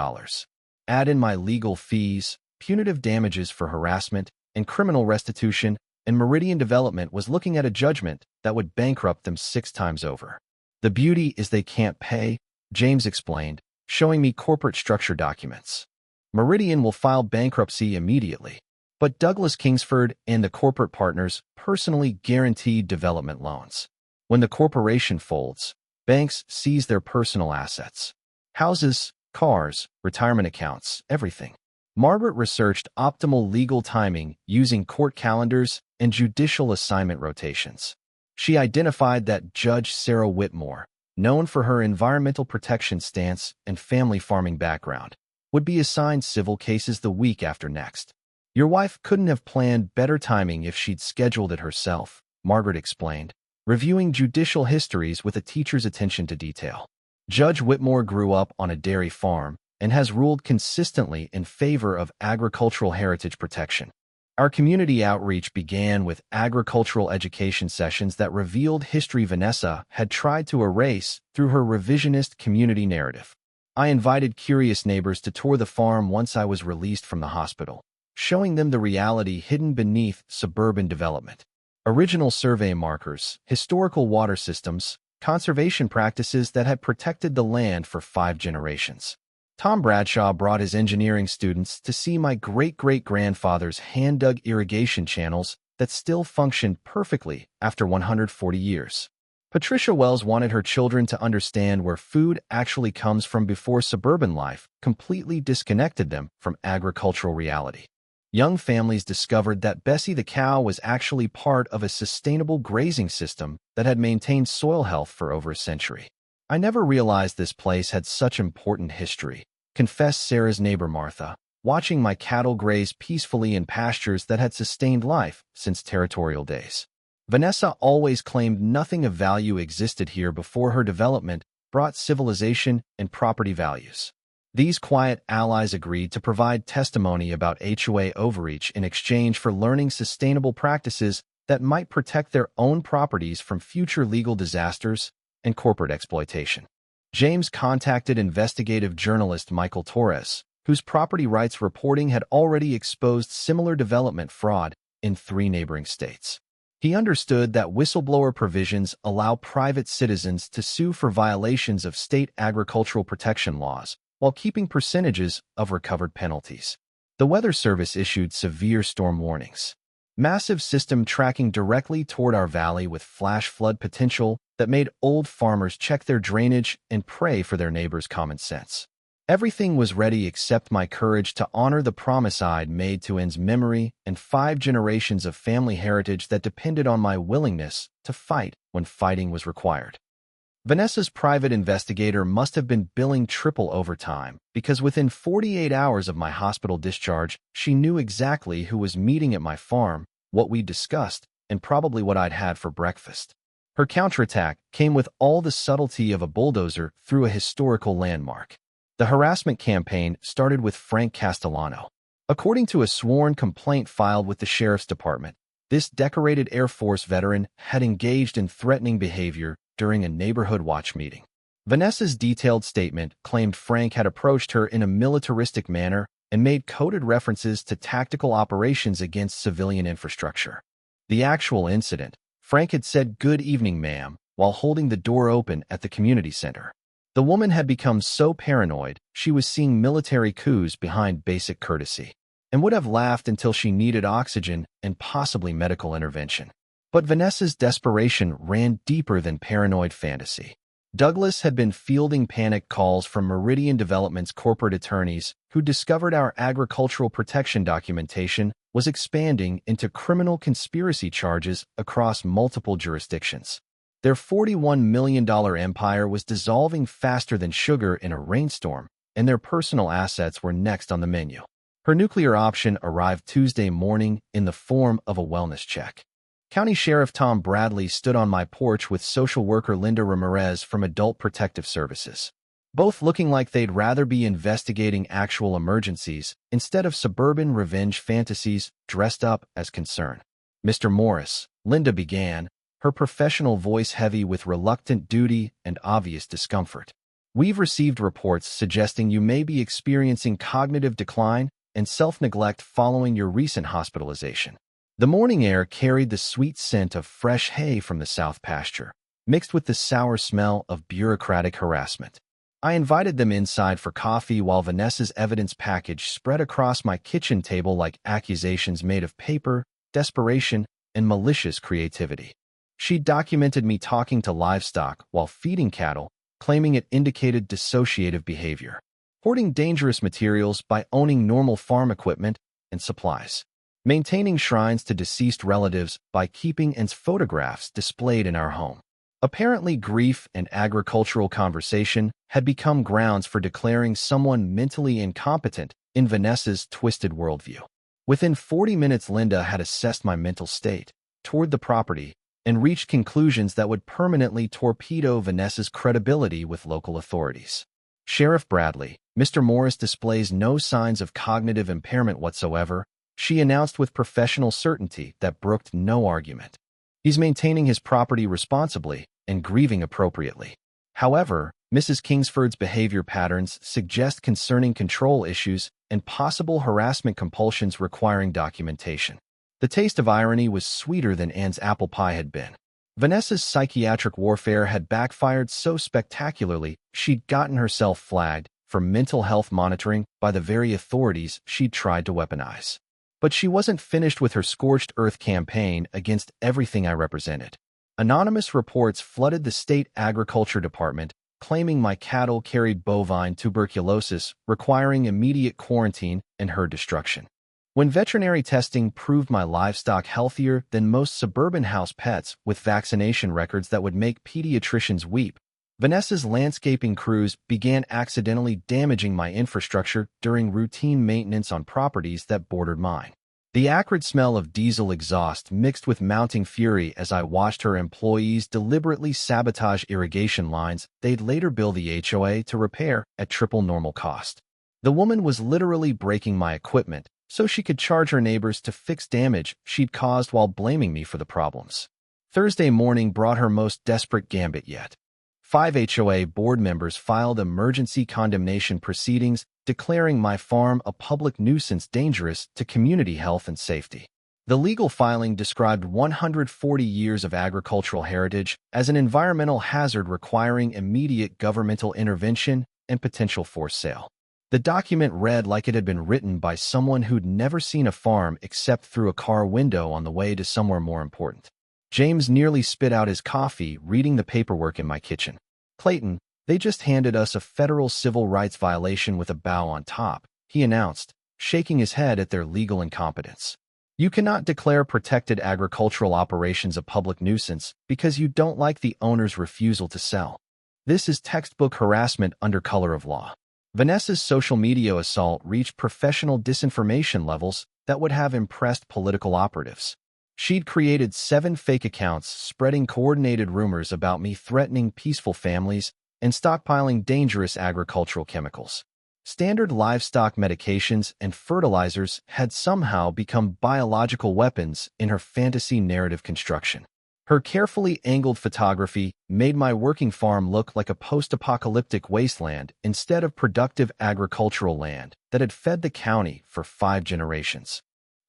Add in my legal fees, punitive damages for harassment, and criminal restitution, and Meridian Development was looking at a judgment that would bankrupt them 6 times over. The beauty is they can't pay, James explained, showing me corporate structure documents. Meridian will file bankruptcy immediately, but Douglas Kingsford and the corporate partners personally guaranteed development loans. When the corporation folds, banks seize their personal assets. Houses, cars, retirement accounts, everything. Margaret researched optimal legal timing using court calendars and judicial assignment rotations. She identified that Judge Sarah Whitmore, known for her environmental protection stance and family farming background, would be assigned civil cases the week after next. Your wife couldn't have planned better timing if she'd scheduled it herself, Margaret explained, reviewing judicial histories with a teacher's attention to detail. Judge Whitmore grew up on a dairy farm and has ruled consistently in favor of agricultural heritage protection. Our community outreach began with agricultural education sessions that revealed history Vanessa had tried to erase through her revisionist community narrative. I invited curious neighbors to tour the farm once I was released from the hospital, showing them the reality hidden beneath suburban development. Original survey markers, historical water systems, conservation practices that had protected the land for 5 generations. Tom Bradshaw brought his engineering students to see my great-great-grandfather's hand-dug irrigation channels that still functioned perfectly after 140 years. Patricia Wells wanted her children to understand where food actually comes from before suburban life completely disconnected them from agricultural reality. Young families discovered that Bessie the cow was actually part of a sustainable grazing system that had maintained soil health for over a century. I never realized this place had such important history, confessed Sarah's neighbor Martha, watching my cattle graze peacefully in pastures that had sustained life since territorial days. Vanessa always claimed nothing of value existed here before her development brought civilization and property values. These quiet allies agreed to provide testimony about HOA overreach in exchange for learning sustainable practices that might protect their own properties from future legal disasters and corporate exploitation. James contacted investigative journalist Michael Torres, whose property rights reporting had already exposed similar development fraud in 3 neighboring states. He understood that whistleblower provisions allow private citizens to sue for violations of state agricultural protection laws, while keeping percentages of recovered penalties. The Weather Service issued severe storm warnings. Massive system tracking directly toward our valley with flash flood potential that made old farmers check their drainage and pray for their neighbors' common sense. Everything was ready except my courage to honor the promise I'd made to N's memory and 5 generations of family heritage that depended on my willingness to fight when fighting was required. Vanessa's private investigator must have been billing triple overtime because within 48 hours of my hospital discharge, she knew exactly who was meeting at my farm, what we discussed, and probably what I'd had for breakfast. Her counterattack came with all the subtlety of a bulldozer through a historical landmark. The harassment campaign started with Frank Castellano. According to a sworn complaint filed with the Sheriff's Department, this decorated Air Force veteran had engaged in threatening behavior during a neighborhood watch meeting. Vanessa's detailed statement claimed Frank had approached her in a militaristic manner and made coded references to tactical operations against civilian infrastructure. The actual incident, Frank had said "Good evening, ma'am," while holding the door open at the community center. The woman had become so paranoid she was seeing military coups behind basic courtesy, and would have laughed until she needed oxygen and possibly medical intervention. But Vanessa's desperation ran deeper than paranoid fantasy. Douglas had been fielding panic calls from Meridian Development's corporate attorneys who discovered our agricultural protection documentation was expanding into criminal conspiracy charges across multiple jurisdictions. Their $41 million empire was dissolving faster than sugar in a rainstorm, and their personal assets were next on the menu. Her nuclear option arrived Tuesday morning in the form of a wellness check. County Sheriff Tom Bradley stood on my porch with social worker Linda Ramirez from Adult Protective Services, both looking like they'd rather be investigating actual emergencies instead of suburban revenge fantasies dressed up as concern. "Mr. Morris," Linda began, her professional voice heavy with reluctant duty and obvious discomfort. "We've received reports suggesting you may be experiencing cognitive decline and self-neglect following your recent hospitalization." The morning air carried the sweet scent of fresh hay from the south pasture, mixed with the sour smell of bureaucratic harassment. I invited them inside for coffee while Vanessa's evidence package spread across my kitchen table like accusations made of paper, desperation, and malicious creativity. She documented me talking to livestock while feeding cattle, claiming it indicated dissociative behavior, hoarding dangerous materials by owning normal farm equipment and supplies, maintaining shrines to deceased relatives by keeping N's photographs displayed in our home. Apparently, grief and agricultural conversation had become grounds for declaring someone mentally incompetent in Vanessa's twisted worldview. Within 40 minutes, Linda had assessed my mental state, toured the property, and reached conclusions that would permanently torpedo Vanessa's credibility with local authorities. "Sheriff Bradley, Mr. Morris displays no signs of cognitive impairment whatsoever," she announced with professional certainty that brooked no argument. "He's maintaining his property responsibly and grieving appropriately. However, Mrs. Kingsford's behavior patterns suggest concerning control issues and possible harassment compulsions requiring documentation." The taste of irony was sweeter than Anne's apple pie had been. Vanessa's psychiatric warfare had backfired so spectacularly she'd gotten herself flagged for mental health monitoring by the very authorities she'd tried to weaponize. But she wasn't finished with her scorched earth campaign against everything I represented. Anonymous reports flooded the state agriculture department, claiming my cattle carried bovine tuberculosis, requiring immediate quarantine and herd destruction. When veterinary testing proved my livestock healthier than most suburban house pets with vaccination records that would make pediatricians weep, Vanessa's landscaping crews began accidentally damaging my infrastructure during routine maintenance on properties that bordered mine. The acrid smell of diesel exhaust mixed with mounting fury as I watched her employees deliberately sabotage irrigation lines they'd later bill the HOA to repair at triple normal cost. The woman was literally breaking my equipment so she could charge her neighbors to fix damage she'd caused while blaming me for the problems. Thursday morning brought her most desperate gambit yet. 5 HOA board members filed emergency condemnation proceedings declaring my farm a public nuisance dangerous to community health and safety. The legal filing described 140 years of agricultural heritage as an environmental hazard requiring immediate governmental intervention and potential forced sale. The document read like it had been written by someone who'd never seen a farm except through a car window on the way to somewhere more important. James nearly spit out his coffee reading the paperwork in my kitchen. "Clayton, they just handed us a federal civil rights violation with a bow on top," he announced, shaking his head at their legal incompetence. "You cannot declare protected agricultural operations a public nuisance because you don't like the owner's refusal to sell. This is textbook harassment under color of law." Vanessa's social media assault reached professional disinformation levels that would have impressed political operatives. She'd created 7 fake accounts spreading coordinated rumors about me threatening peaceful families and stockpiling dangerous agricultural chemicals. Standard livestock medications and fertilizers had somehow become biological weapons in her fantasy narrative construction. Her carefully angled photography made my working farm look like a post-apocalyptic wasteland instead of productive agricultural land that had fed the county for 5 generations.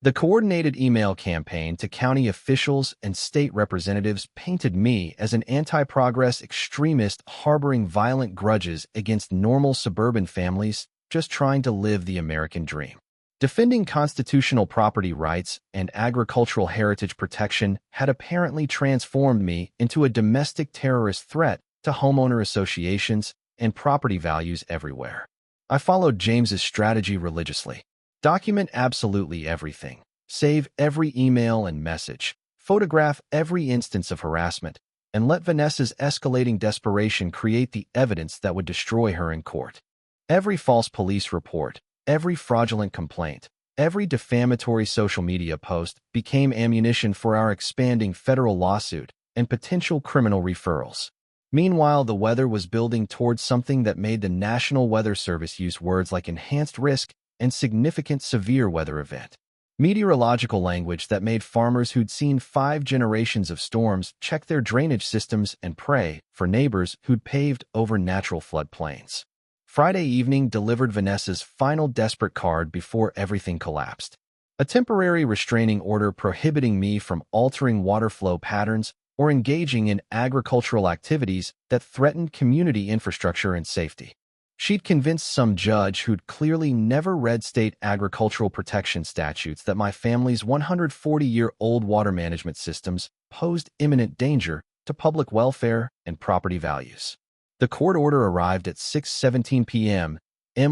The coordinated email campaign to county officials and state representatives painted me as an anti-progress extremist harboring violent grudges against normal suburban families just trying to live the American dream. Defending constitutional property rights and agricultural heritage protection had apparently transformed me into a domestic terrorist threat to homeowner associations and property values everywhere. I followed James's strategy religiously. Document absolutely everything. Save every email and message. Photograph every instance of harassment, and let Vanessa's escalating desperation create the evidence that would destroy her in court. Every false police report, every fraudulent complaint, every defamatory social media post became ammunition for our expanding federal lawsuit and potential criminal referrals. Meanwhile, the weather was building towards something that made the National Weather Service use words like enhanced risk and significant severe weather event. Meteorological language that made farmers who'd seen 5 generations of storms check their drainage systems and pray for neighbors who'd paved over natural floodplains. Friday evening delivered Vanessa's final desperate card before everything collapsed. A temporary restraining order prohibiting me from altering water flow patterns or engaging in agricultural activities that threatened community infrastructure and safety. She'd convinced some judge who'd clearly never read state agricultural protection statutes that my family's 140-year-old water management systems posed imminent danger to public welfare and property values. The court order arrived at 6:17 p.m.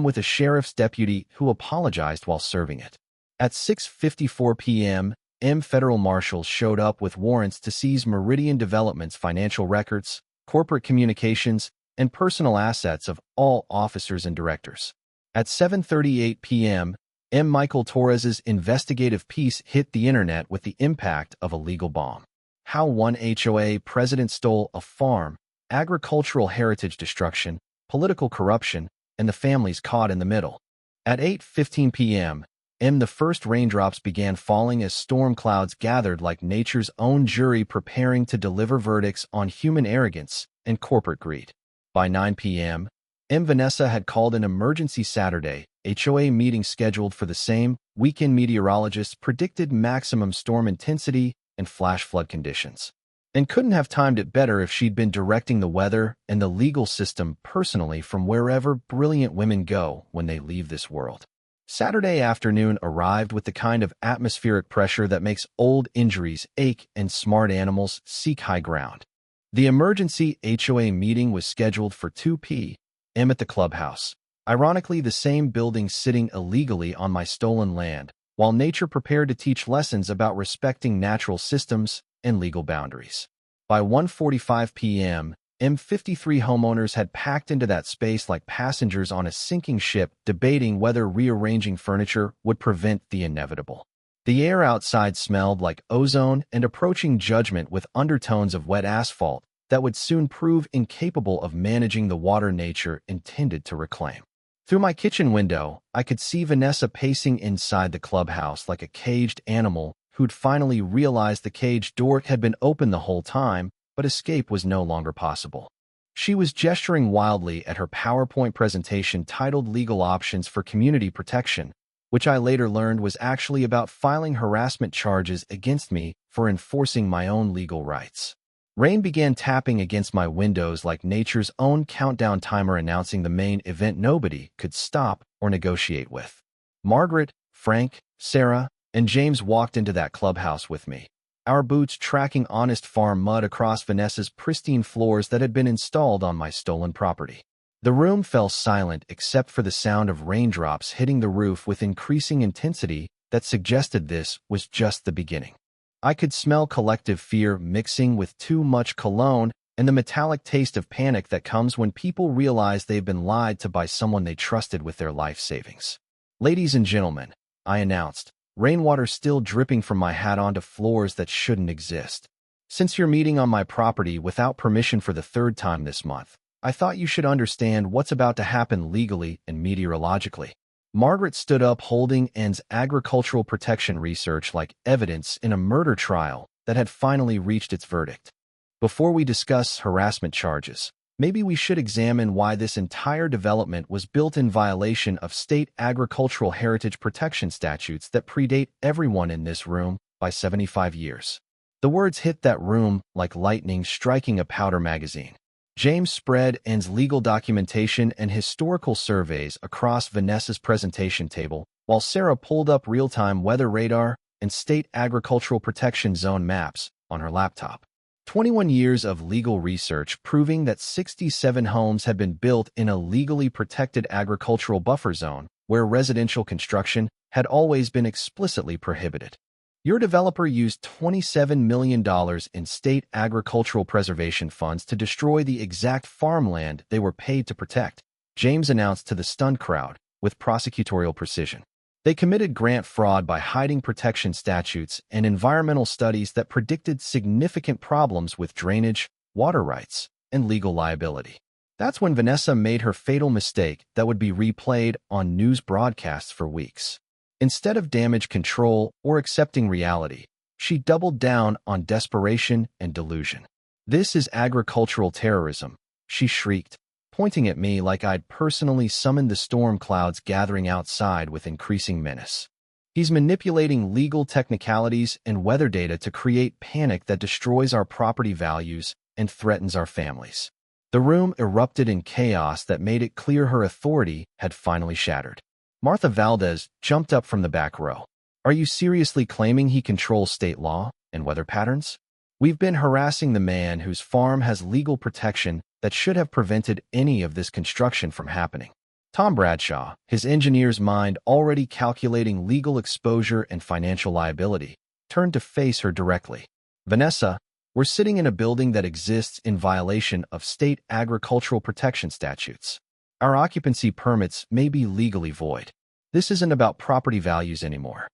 with a sheriff's deputy who apologized while serving it. At 6:54 p.m., federal marshals showed up with warrants to seize Meridian Development's financial records, corporate communications, and personal assets of all officers and directors. At 7:38 p.m., Michael Torres's investigative piece hit the internet with the impact of a legal bomb. How one HOA president stole a farm, agricultural heritage destruction, political corruption, and the families caught in the middle. At 8:15 p.m., the first raindrops began falling as storm clouds gathered like nature's own jury preparing to deliver verdicts on human arrogance and corporate greed. By 9 p.m., Vanessa had called an emergency Saturday HOA meeting scheduled for the same weekend. Meteorologists predicted maximum storm intensity and flash flood conditions, and couldn't have timed it better if she'd been directing the weather and the legal system personally from wherever brilliant women go when they leave this world. Saturday afternoon arrived with the kind of atmospheric pressure that makes old injuries ache and smart animals seek high ground. The emergency HOA meeting was scheduled for 2 p.m. at the clubhouse, ironically the same building sitting illegally on my stolen land, while nature prepared to teach lessons about respecting natural systems and legal boundaries. By 1:45 p.m., M53 homeowners had packed into that space like passengers on a sinking ship, debating whether rearranging furniture would prevent the inevitable. The air outside smelled like ozone and approaching judgment, with undertones of wet asphalt that would soon prove incapable of managing the water nature intended to reclaim. Through my kitchen window, I could see Vanessa pacing inside the clubhouse like a caged animal who'd finally realized the cage door had been open the whole time, but escape was no longer possible. She was gesturing wildly at her PowerPoint presentation titled Legal Options for Community Protection, which I later learned was actually about filing harassment charges against me for enforcing my own legal rights. Rain began tapping against my windows like nature's own countdown timer, announcing the main event nobody could stop or negotiate with. Margaret, Frank, Sarah, and James walked into that clubhouse with me, our boots tracking honest farm mud across Vanessa's pristine floors that had been installed on my stolen property. The room fell silent except for the sound of raindrops hitting the roof with increasing intensity that suggested this was just the beginning. I could smell collective fear mixing with too much cologne and the metallic taste of panic that comes when people realize they've been lied to by someone they trusted with their life savings. "Ladies and gentlemen," I announced, rainwater still dripping from my hat onto floors that shouldn't exist. "Since you're meeting on my property without permission for the third time this month, I thought you should understand what's about to happen legally and meteorologically." Margaret stood up, holding Ann's agricultural protection research like evidence in a murder trial that had finally reached its verdict. "Before we discuss harassment charges, maybe we should examine why this entire development was built in violation of state agricultural heritage protection statutes that predate everyone in this room by 75 years. The words hit that room like lightning striking a powder magazine. James spread Ann's legal documentation and historical surveys across Vanessa's presentation table, while Sarah pulled up real-time weather radar and state agricultural protection zone maps on her laptop. 21 years of legal research proving that 67 homes had been built in a legally protected agricultural buffer zone where residential construction had always been explicitly prohibited. Your developer used $27 million in state agricultural preservation funds to destroy the exact farmland they were paid to protect, James announced to the stunned crowd with prosecutorial precision. They committed grant fraud by hiding protection statutes and environmental studies that predicted significant problems with drainage, water rights, and legal liability. That's when Vanessa made her fatal mistake that would be replayed on news broadcasts for weeks. Instead of damage control or accepting reality, she doubled down on desperation and delusion. "This is agricultural terrorism," she shrieked, pointing at me like I'd personally summoned the storm clouds gathering outside with increasing menace. "He's manipulating legal technicalities and weather data to create panic that destroys our property values and threatens our families." The room erupted in chaos that made it clear her authority had finally shattered. Martha Valdez jumped up from the back row. "Are you seriously claiming he controls state law and weather patterns? We've been harassing the man whose farm has legal protection that should have prevented any of this construction from happening." Tom Bradshaw, his engineer's mind already calculating legal exposure and financial liability, turned to face her directly. "Vanessa, we're sitting in a building that exists in violation of state agricultural protection statutes. Our occupancy permits may be legally void. This isn't about property values anymore."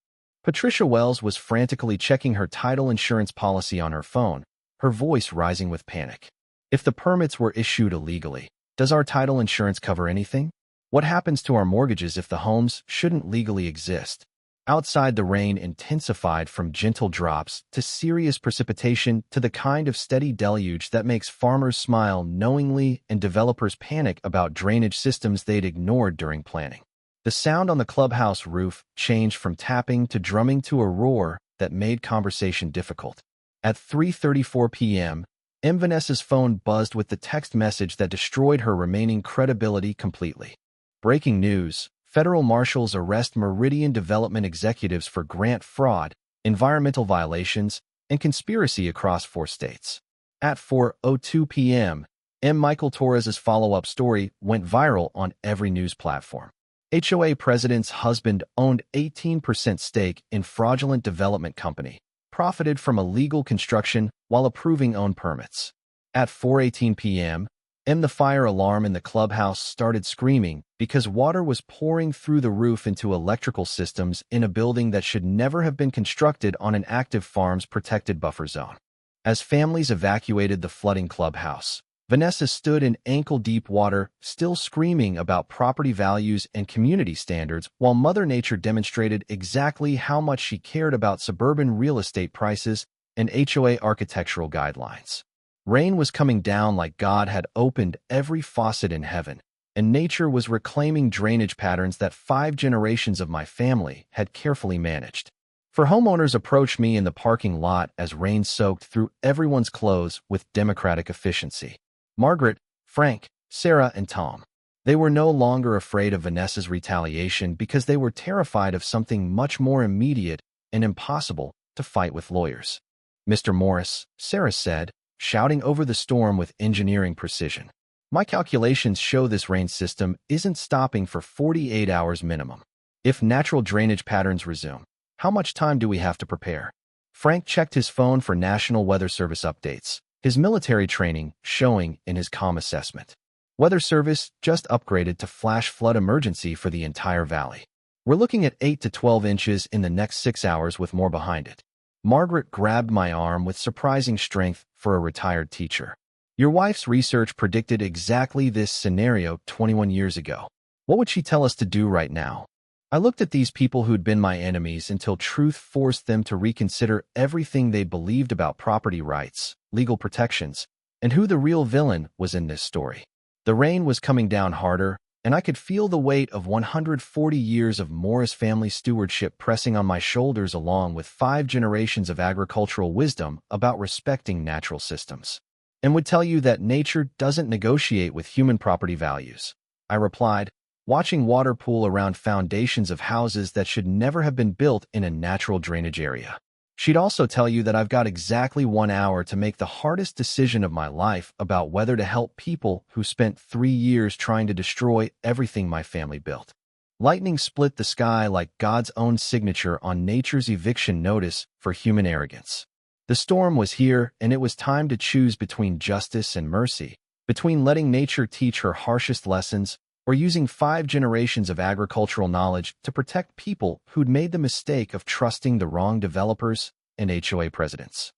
Patricia Wells was frantically checking her title insurance policy on her phone, her voice rising with panic. "If the permits were issued illegally, does our title insurance cover anything? What happens to our mortgages if the homes shouldn't legally exist?" Outside, the rain intensified from gentle drops to serious precipitation to the kind of steady deluge that makes farmers smile knowingly and developers panic about drainage systems they'd ignored during planning. The sound on the clubhouse roof changed from tapping to drumming to a roar that made conversation difficult. At 3:34 p.m., Vanessa's phone buzzed with the text message that destroyed her remaining credibility completely. "Breaking news. Federal marshals arrest Meridian Development executives for grant fraud, environmental violations, and conspiracy across 4 states." At 4:02 p.m., Michael Torres's follow-up story went viral on every news platform. HOA president's husband owned 18% stake in fraudulent development company, profited from illegal construction while approving own permits. At 4:18 p.m., the fire alarm in the clubhouse started screaming because water was pouring through the roof into electrical systems in a building that should never have been constructed on an active farm's protected buffer zone. As families evacuated the flooding clubhouse, Vanessa stood in ankle-deep water, still screaming about property values and community standards, while Mother Nature demonstrated exactly how much she cared about suburban real estate prices and HOA architectural guidelines. Rain was coming down like God had opened every faucet in heaven, and nature was reclaiming drainage patterns that 5 generations of my family had carefully managed. Four homeowners approached me in the parking lot as rain soaked through everyone's clothes with democratic efficiency. Margaret, Frank, Sarah, and Tom. They were no longer afraid of Vanessa's retaliation because they were terrified of something much more immediate and impossible to fight with lawyers. "Mr. Morris," Sarah said, shouting over the storm with engineering precision, "my calculations show this rain system isn't stopping for 48 hours minimum. If natural drainage patterns resume, how much time do we have to prepare?" Frank checked his phone for National Weather Service updates, his military training showing in his calm assessment. Weather Service just upgraded to flash flood emergency for the entire valley. "We're looking at 8 to 12 inches in the next 6 hours with more behind it." Margaret grabbed my arm with surprising strength for a retired teacher. "Your wife's research predicted exactly this scenario 21 years ago. What would she tell us to do right now?" I looked at these people who'd been my enemies until truth forced them to reconsider everything they believed about property rights, legal protections, and who the real villain was in this story. The rain was coming down harder, and I could feel the weight of 140 years of Morris family stewardship pressing on my shoulders, along with 5 generations of agricultural wisdom about respecting natural systems. "And would tell you that nature doesn't negotiate with human property values," I replied, watching water pool around foundations of houses that should never have been built in a natural drainage area. "She'd also tell you that I've got exactly 1 hour to make the hardest decision of my life about whether to help people who spent 3 years trying to destroy everything my family built." Lightning split the sky like God's own signature on nature's eviction notice for human arrogance. The storm was here, and it was time to choose between justice and mercy, between letting nature teach her harshest lessons or using 5 generations of agricultural knowledge to protect people who'd made the mistake of trusting the wrong developers and HOA presidents.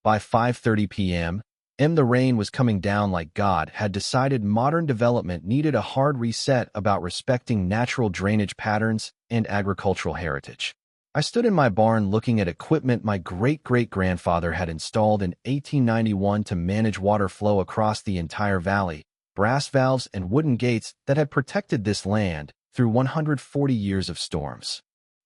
By 5:30 p.m., the rain was coming down like God had decided modern development needed a hard reset about respecting natural drainage patterns and agricultural heritage. I stood in my barn looking at equipment my great-great-grandfather had installed in 1891 to manage water flow across the entire valley, brass valves and wooden gates that had protected this land through 140 years of storms.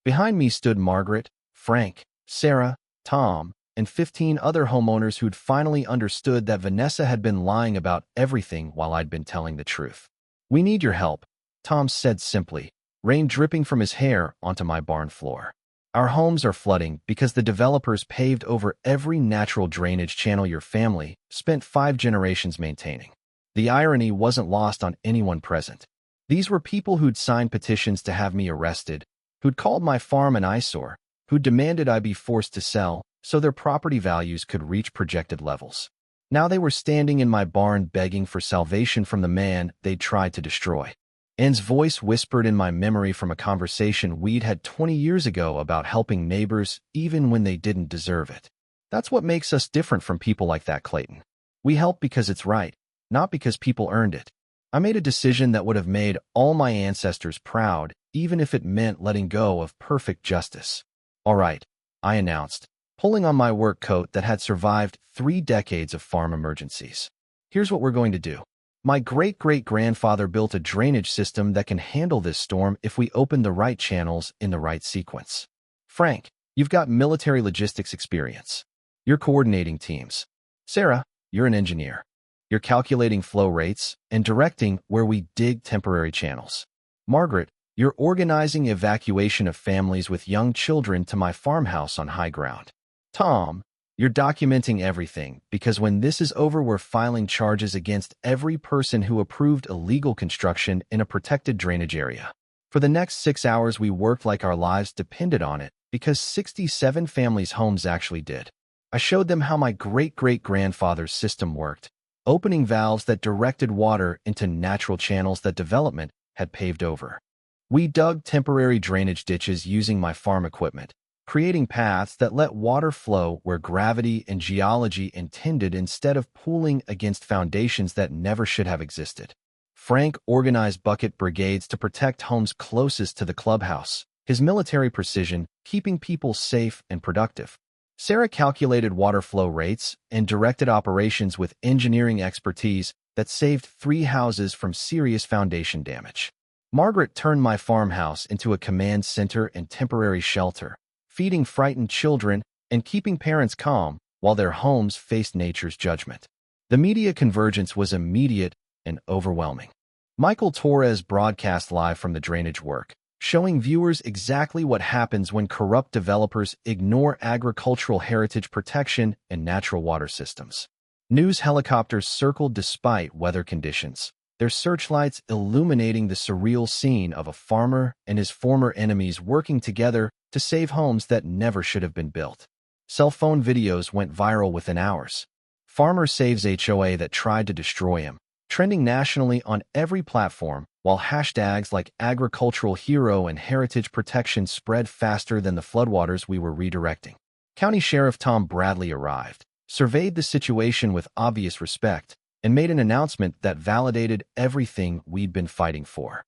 Behind me stood Margaret, Frank, Sarah, Tom, and 15 other homeowners who'd finally understood that Vanessa had been lying about everything while I'd been telling the truth. "We need your help," Tom said simply, rain dripping from his hair onto my barn floor. "Our homes are flooding because the developers paved over every natural drainage channel your family spent 5 generations maintaining." The irony wasn't lost on anyone present. These were people who'd signed petitions to have me arrested, who'd called my farm an eyesore, who'd demanded I be forced to sell so their property values could reach projected levels. Now they were standing in my barn begging for salvation from the man they'd tried to destroy. Ann's voice whispered in my memory from a conversation we'd had 20 years ago about helping neighbors even when they didn't deserve it. That's what makes us different from people like that, Clayton. We help because it's right, not because people earned it. I made a decision that would have made all my ancestors proud, even if it meant letting go of perfect justice. "All right," I announced, pulling on my work coat that had survived 3 decades of farm emergencies. "Here's what we're going to do. My great-great-grandfather built a drainage system that can handle this storm if we open the right channels in the right sequence. Frank, you've got military logistics experience. You're coordinating teams. Sarah, you're an engineer. You're calculating flow rates and directing where we dig temporary channels. Margaret, you're organizing evacuation of families with young children to my farmhouse on high ground. Tom, you're documenting everything because when this is over, we're filing charges against every person who approved illegal construction in a protected drainage area." For the next 6 hours, we worked like our lives depended on it because 67 families' homes actually did. I showed them how my great-great-grandfather's system worked, opening valves that directed water into natural channels that development had paved over. We dug temporary drainage ditches using my farm equipment, creating paths that let water flow where gravity and geology intended instead of pooling against foundations that never should have existed. Frank organized bucket brigades to protect homes closest to the clubhouse, his military precision keeping people safe and productive. Sarah calculated water flow rates and directed operations with engineering expertise that saved 3 houses from serious foundation damage. Margaret turned my farmhouse into a command center and temporary shelter, feeding frightened children and keeping parents calm while their homes faced nature's judgment. The media convergence was immediate and overwhelming. Michael Torres broadcast live from the drainage work, showing viewers exactly what happens when corrupt developers ignore agricultural heritage protection and natural water systems. News helicopters circled despite weather conditions, their searchlights illuminating the surreal scene of a farmer and his former enemies working together to save homes that never should have been built. Cell phone videos went viral within hours. Farmer saves HOA that tried to destroy him, trending nationally on every platform, while hashtags like agricultural hero and heritage protection spread faster than the floodwaters we were redirecting. County Sheriff Tom Bradley arrived, surveyed the situation with obvious respect, and made an announcement that validated everything we'd been fighting for.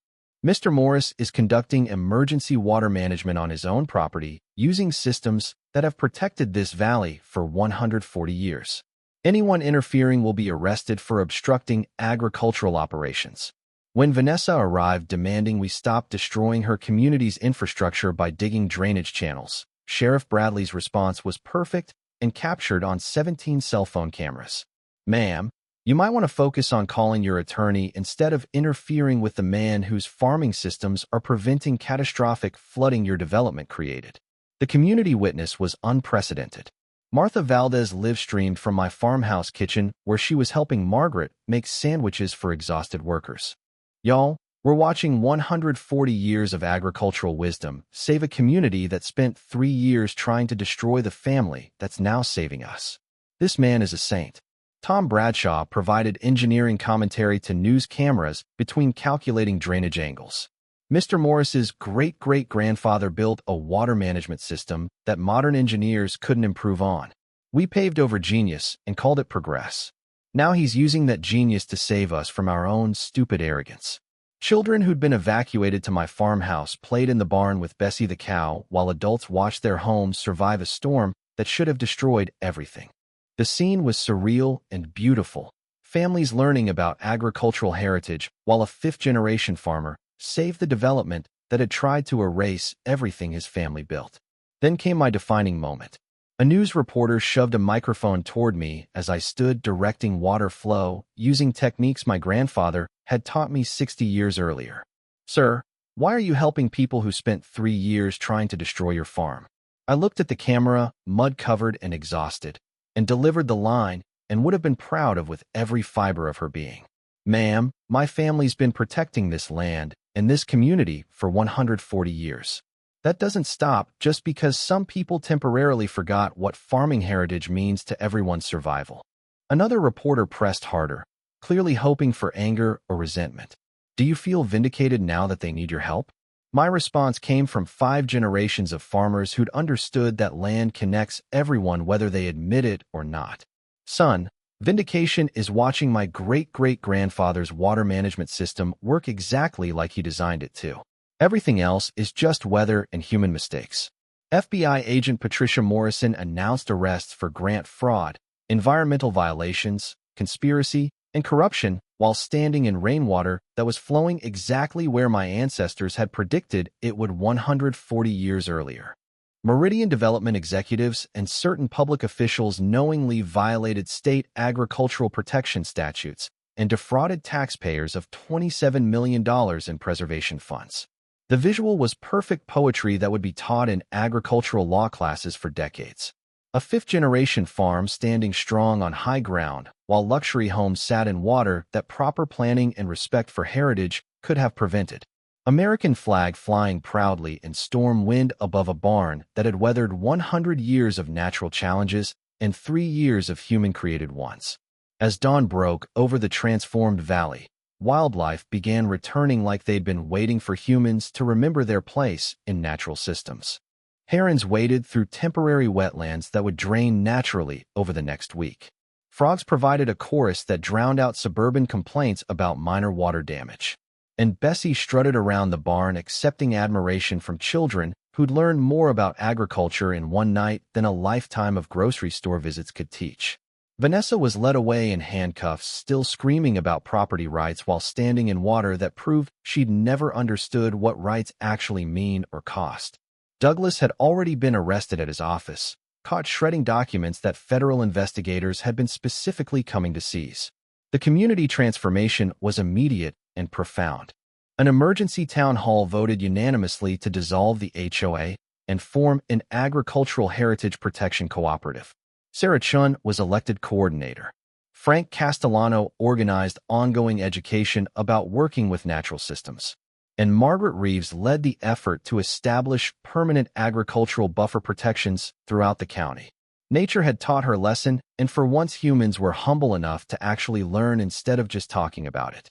Mr. Morris is conducting emergency water management on his own property using systems that have protected this valley for 140 years. Anyone interfering will be arrested for obstructing agricultural operations. When Vanessa arrived demanding we stop destroying her community's infrastructure by digging drainage channels, Sheriff Bradley's response was perfect and captured on 17 cell phone cameras. "Ma'am, you might want to focus on calling your attorney instead of interfering with the man whose farming systems are preventing catastrophic flooding your development created." The community witness was unprecedented. Martha Valdez live-streamed from my farmhouse kitchen where she was helping Margaret make sandwiches for exhausted workers. "Y'all, we're watching 140 years of agricultural wisdom save a community that spent 3 years trying to destroy the family that's now saving us. This man is a saint." Tom Bradshaw provided engineering commentary to news cameras between calculating drainage angles. Mr. Morris's great-great-grandfather built a water management system that modern engineers couldn't improve on. We paved over genius and called it progress. Now he's using that genius to save us from our own stupid arrogance. Children who'd been evacuated to my farmhouse played in the barn with Bessie the cow while adults watched their homes survive a storm that should have destroyed everything. The scene was surreal and beautiful, families learning about agricultural heritage while a fifth-generation farmer saved the development that had tried to erase everything his family built. Then came my defining moment. A news reporter shoved a microphone toward me as I stood directing water flow using techniques my grandfather had taught me 60 years earlier. "Sir, why are you helping people who spent 3 years trying to destroy your farm?" I looked at the camera, mud-covered and exhausted, and delivered the line and would have been proud of with every fiber of her being. "Ma'am, my family's been protecting this land and this community for 140 years. That doesn't stop just because some people temporarily forgot what farming heritage means to everyone's survival." Another reporter pressed harder, clearly hoping for anger or resentment. "Do you feel vindicated now that they need your help?" My response came from 5 generations of farmers who'd understood that land connects everyone whether they admit it or not. "Son, vindication is watching my great-great-grandfather's water management system work exactly like he designed it to. Everything else is just weather and human mistakes." FBI agent Patricia Morrison announced arrests for grant fraud, environmental violations, conspiracy, and corruption while standing in rainwater that was flowing exactly where my ancestors had predicted it would 140 years earlier. Meridian development executives and certain public officials knowingly violated state agricultural protection statutes and defrauded taxpayers of $27 million in preservation funds. The visual was perfect poetry that would be taught in agricultural law classes for decades. A fifth-generation farm standing strong on high ground, while luxury homes sat in water that proper planning and respect for heritage could have prevented. American flag flying proudly in storm wind above a barn that had weathered 100 years of natural challenges and 3 years of human-created ones. As dawn broke over the transformed valley, wildlife began returning like they'd been waiting for humans to remember their place in natural systems. Herons waded through temporary wetlands that would drain naturally over the next week. Frogs provided a chorus that drowned out suburban complaints about minor water damage. And Bessie strutted around the barn accepting admiration from children who'd learned more about agriculture in one night than a lifetime of grocery store visits could teach. Vanessa was led away in handcuffs, still screaming about property rights while standing in water that proved she'd never understood what rights actually mean or cost. Douglas had already been arrested at his office, caught shredding documents that federal investigators had been specifically coming to seize. The community transformation was immediate and profound. An emergency town hall voted unanimously to dissolve the HOA and form an agricultural heritage protection cooperative. Sarah Chun was elected coordinator. Frank Castellano organized ongoing education about working with natural systems. And Margaret Reeves led the effort to establish permanent agricultural buffer protections throughout the county. Nature had taught her lesson, and for once humans were humble enough to actually learn instead of just talking about it.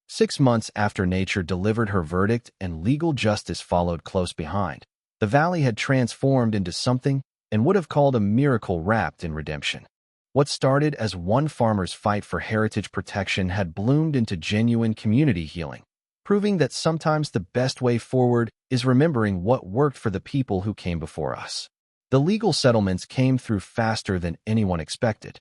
6 months after nature delivered her verdict and legal justice followed close behind, the valley had transformed into something and would have called a miracle wrapped in redemption. What started as one farmer's fight for heritage protection had bloomed into genuine community healing, proving that sometimes the best way forward is remembering what worked for the people who came before us. The legal settlements came through faster than anyone expected.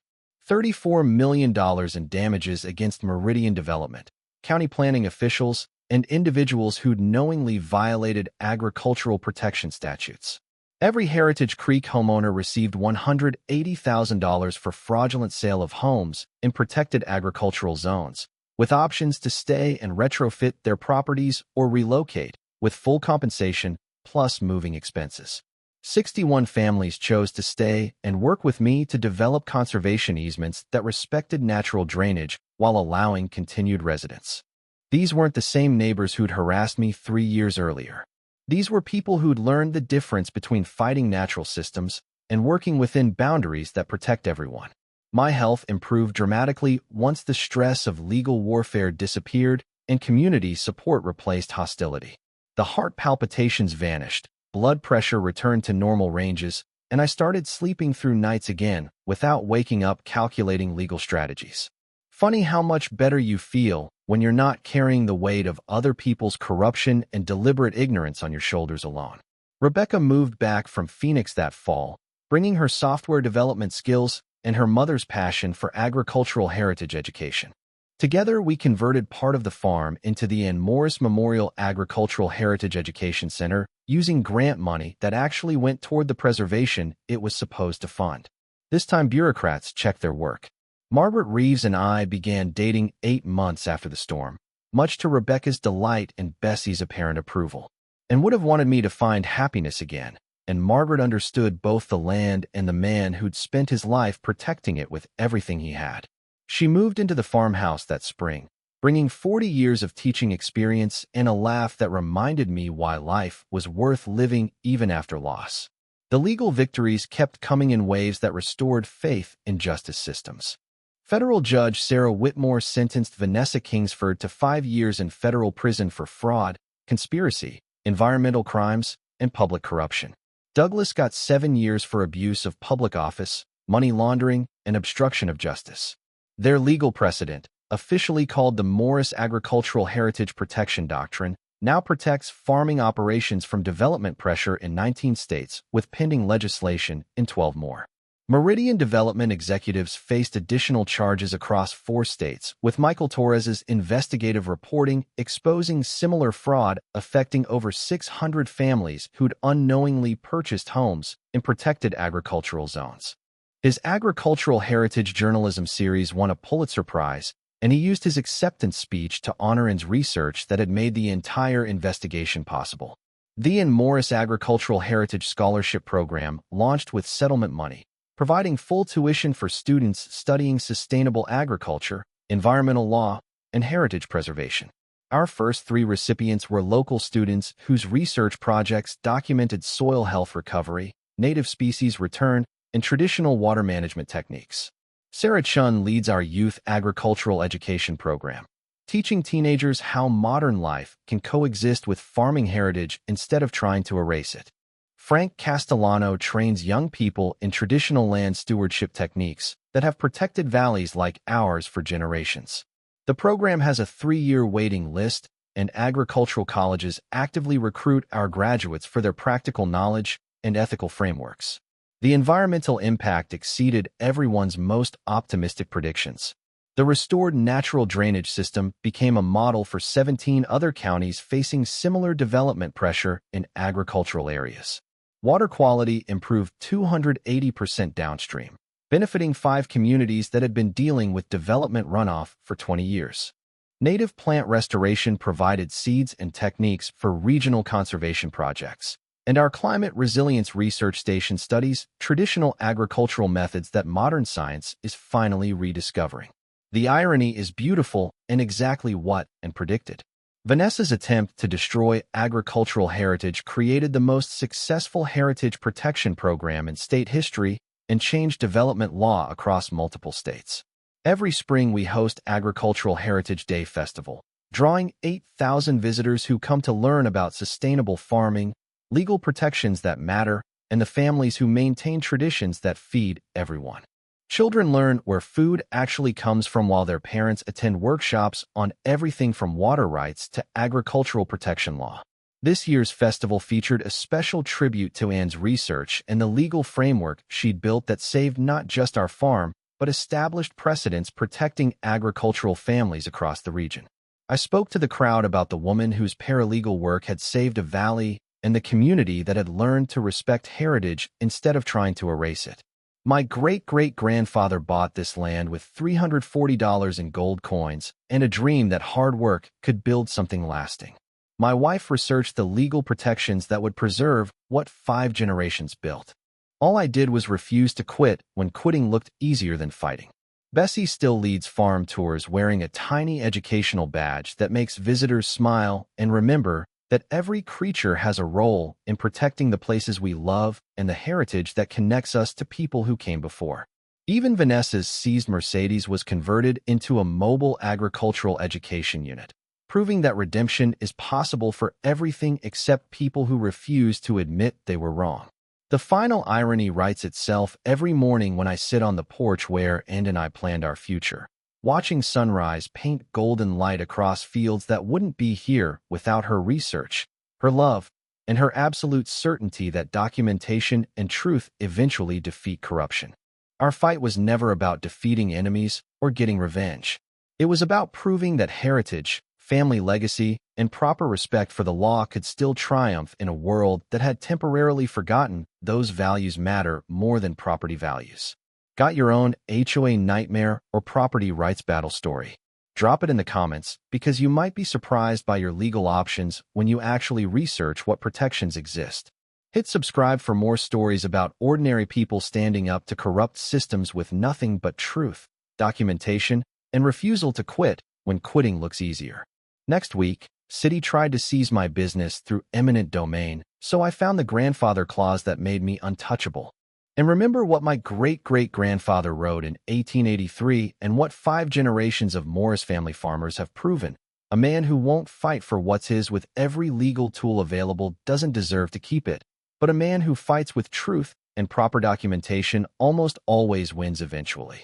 $34 million in damages against Meridian Development, county planning officials, and individuals who'd knowingly violated agricultural protection statutes. Every Heritage Creek homeowner received $180,000 for fraudulent sale of homes in protected agricultural zones, with options to stay and retrofit their properties or relocate, with full compensation plus moving expenses. 61 families chose to stay and work with me to develop conservation easements that respected natural drainage while allowing continued residence. These weren't the same neighbors who'd harassed me 3 years earlier. These were people who'd learned the difference between fighting natural systems and working within boundaries that protect everyone. My health improved dramatically once the stress of legal warfare disappeared and community support replaced hostility. The heart palpitations vanished, blood pressure returned to normal ranges, and I started sleeping through nights again without waking up calculating legal strategies. Funny how much better you feel when you're not carrying the weight of other people's corruption and deliberate ignorance on your shoulders alone. Rebecca moved back from Phoenix that fall, bringing her software development skills and her mother's passion for agricultural heritage education. Together, we converted part of the farm into the Ann Morris Memorial Agricultural Heritage Education Center using grant money that actually went toward the preservation it was supposed to fund. This time, bureaucrats checked their work. Margaret Reeves and I began dating 8 months after the storm, much to Rebecca's delight and Bessie's apparent approval, and would have wanted me to find happiness again. And Margaret understood both the land and the man who'd spent his life protecting it with everything he had. She moved into the farmhouse that spring, bringing 40 years of teaching experience and a laugh that reminded me why life was worth living even after loss. The legal victories kept coming in waves that restored faith in justice systems. Federal Judge Sarah Whitmore sentenced Vanessa Kingsford to 5 years in federal prison for fraud, conspiracy, environmental crimes, and public corruption. Douglas got 7 years for abuse of public office, money laundering, and obstruction of justice. Their legal precedent, officially called the Morris Agricultural Heritage Protection Doctrine, now protects farming operations from development pressure in 19 states, with pending legislation in 12 more. Meridian Development executives faced additional charges across 4 states, with Michael Torres's investigative reporting exposing similar fraud affecting over 600 families who'd unknowingly purchased homes in protected agricultural zones. His agricultural heritage journalism series won a Pulitzer Prize, and he used his acceptance speech to honor Ann's research that had made the entire investigation possible. The Ann Morris Agricultural Heritage Scholarship Program launched with settlement money, providing full tuition for students studying sustainable agriculture, environmental law, and heritage preservation. Our first 3 recipients were local students whose research projects documented soil health recovery, native species return, and traditional water management techniques. Sarah Chun leads our youth agricultural education program, teaching teenagers how modern life can coexist with farming heritage instead of trying to erase it. Frank Castellano trains young people in traditional land stewardship techniques that have protected valleys like ours for generations. The program has a 3-year waiting list, and agricultural colleges actively recruit our graduates for their practical knowledge and ethical frameworks. The environmental impact exceeded everyone's most optimistic predictions. The restored natural drainage system became a model for 17 other counties facing similar development pressure in agricultural areas. Water quality improved 280% downstream, benefiting 5 communities that had been dealing with development runoff for 20 years. Native plant restoration provided seeds and techniques for regional conservation projects, and our climate resilience research station studies traditional agricultural methods that modern science is finally rediscovering. The irony is beautiful and exactly what and predicted. Vanessa's attempt to destroy agricultural heritage created the most successful heritage protection program in state history and changed development law across multiple states. Every spring we host Agricultural Heritage Day Festival, drawing 8,000 visitors who come to learn about sustainable farming, legal protections that matter, and the families who maintain traditions that feed everyone. Children learn where food actually comes from while their parents attend workshops on everything from water rights to agricultural protection law. This year's festival featured a special tribute to Anne's research and the legal framework she'd built that saved not just our farm, but established precedents protecting agricultural families across the region. I spoke to the crowd about the woman whose paralegal work had saved a valley and the community that had learned to respect heritage instead of trying to erase it. My great-great-grandfather bought this land with $340 in gold coins and a dream that hard work could build something lasting. My wife researched the legal protections that would preserve what 5 generations built. All I did was refuse to quit when quitting looked easier than fighting. Bessie still leads farm tours wearing a tiny educational badge that makes visitors smile and remember that every creature has a role in protecting the places we love and the heritage that connects us to people who came before. Even Vanessa's seized Mercedes was converted into a mobile agricultural education unit, proving that redemption is possible for everything except people who refuse to admit they were wrong. The final irony writes itself every morning when I sit on the porch where Anne and I planned our future, watching sunrise paint golden light across fields that wouldn't be here without her research, her love, and her absolute certainty that documentation and truth eventually defeat corruption. Our fight was never about defeating enemies or getting revenge. It was about proving that heritage, family legacy, and proper respect for the law could still triumph in a world that had temporarily forgotten those values matter more than property values. Got your own HOA nightmare or property rights battle story? Drop it in the comments because you might be surprised by your legal options when you actually research what protections exist. Hit subscribe for more stories about ordinary people standing up to corrupt systems with nothing but truth, documentation, and refusal to quit when quitting looks easier. Next week, City tried to seize my business through eminent domain, so I found the grandfather clause that made me untouchable. And remember what my great-great-grandfather wrote in 1883 and what 5 generations of Morris family farmers have proven. A man who won't fight for what's his with every legal tool available doesn't deserve to keep it, but a man who fights with truth and proper documentation almost always wins eventually.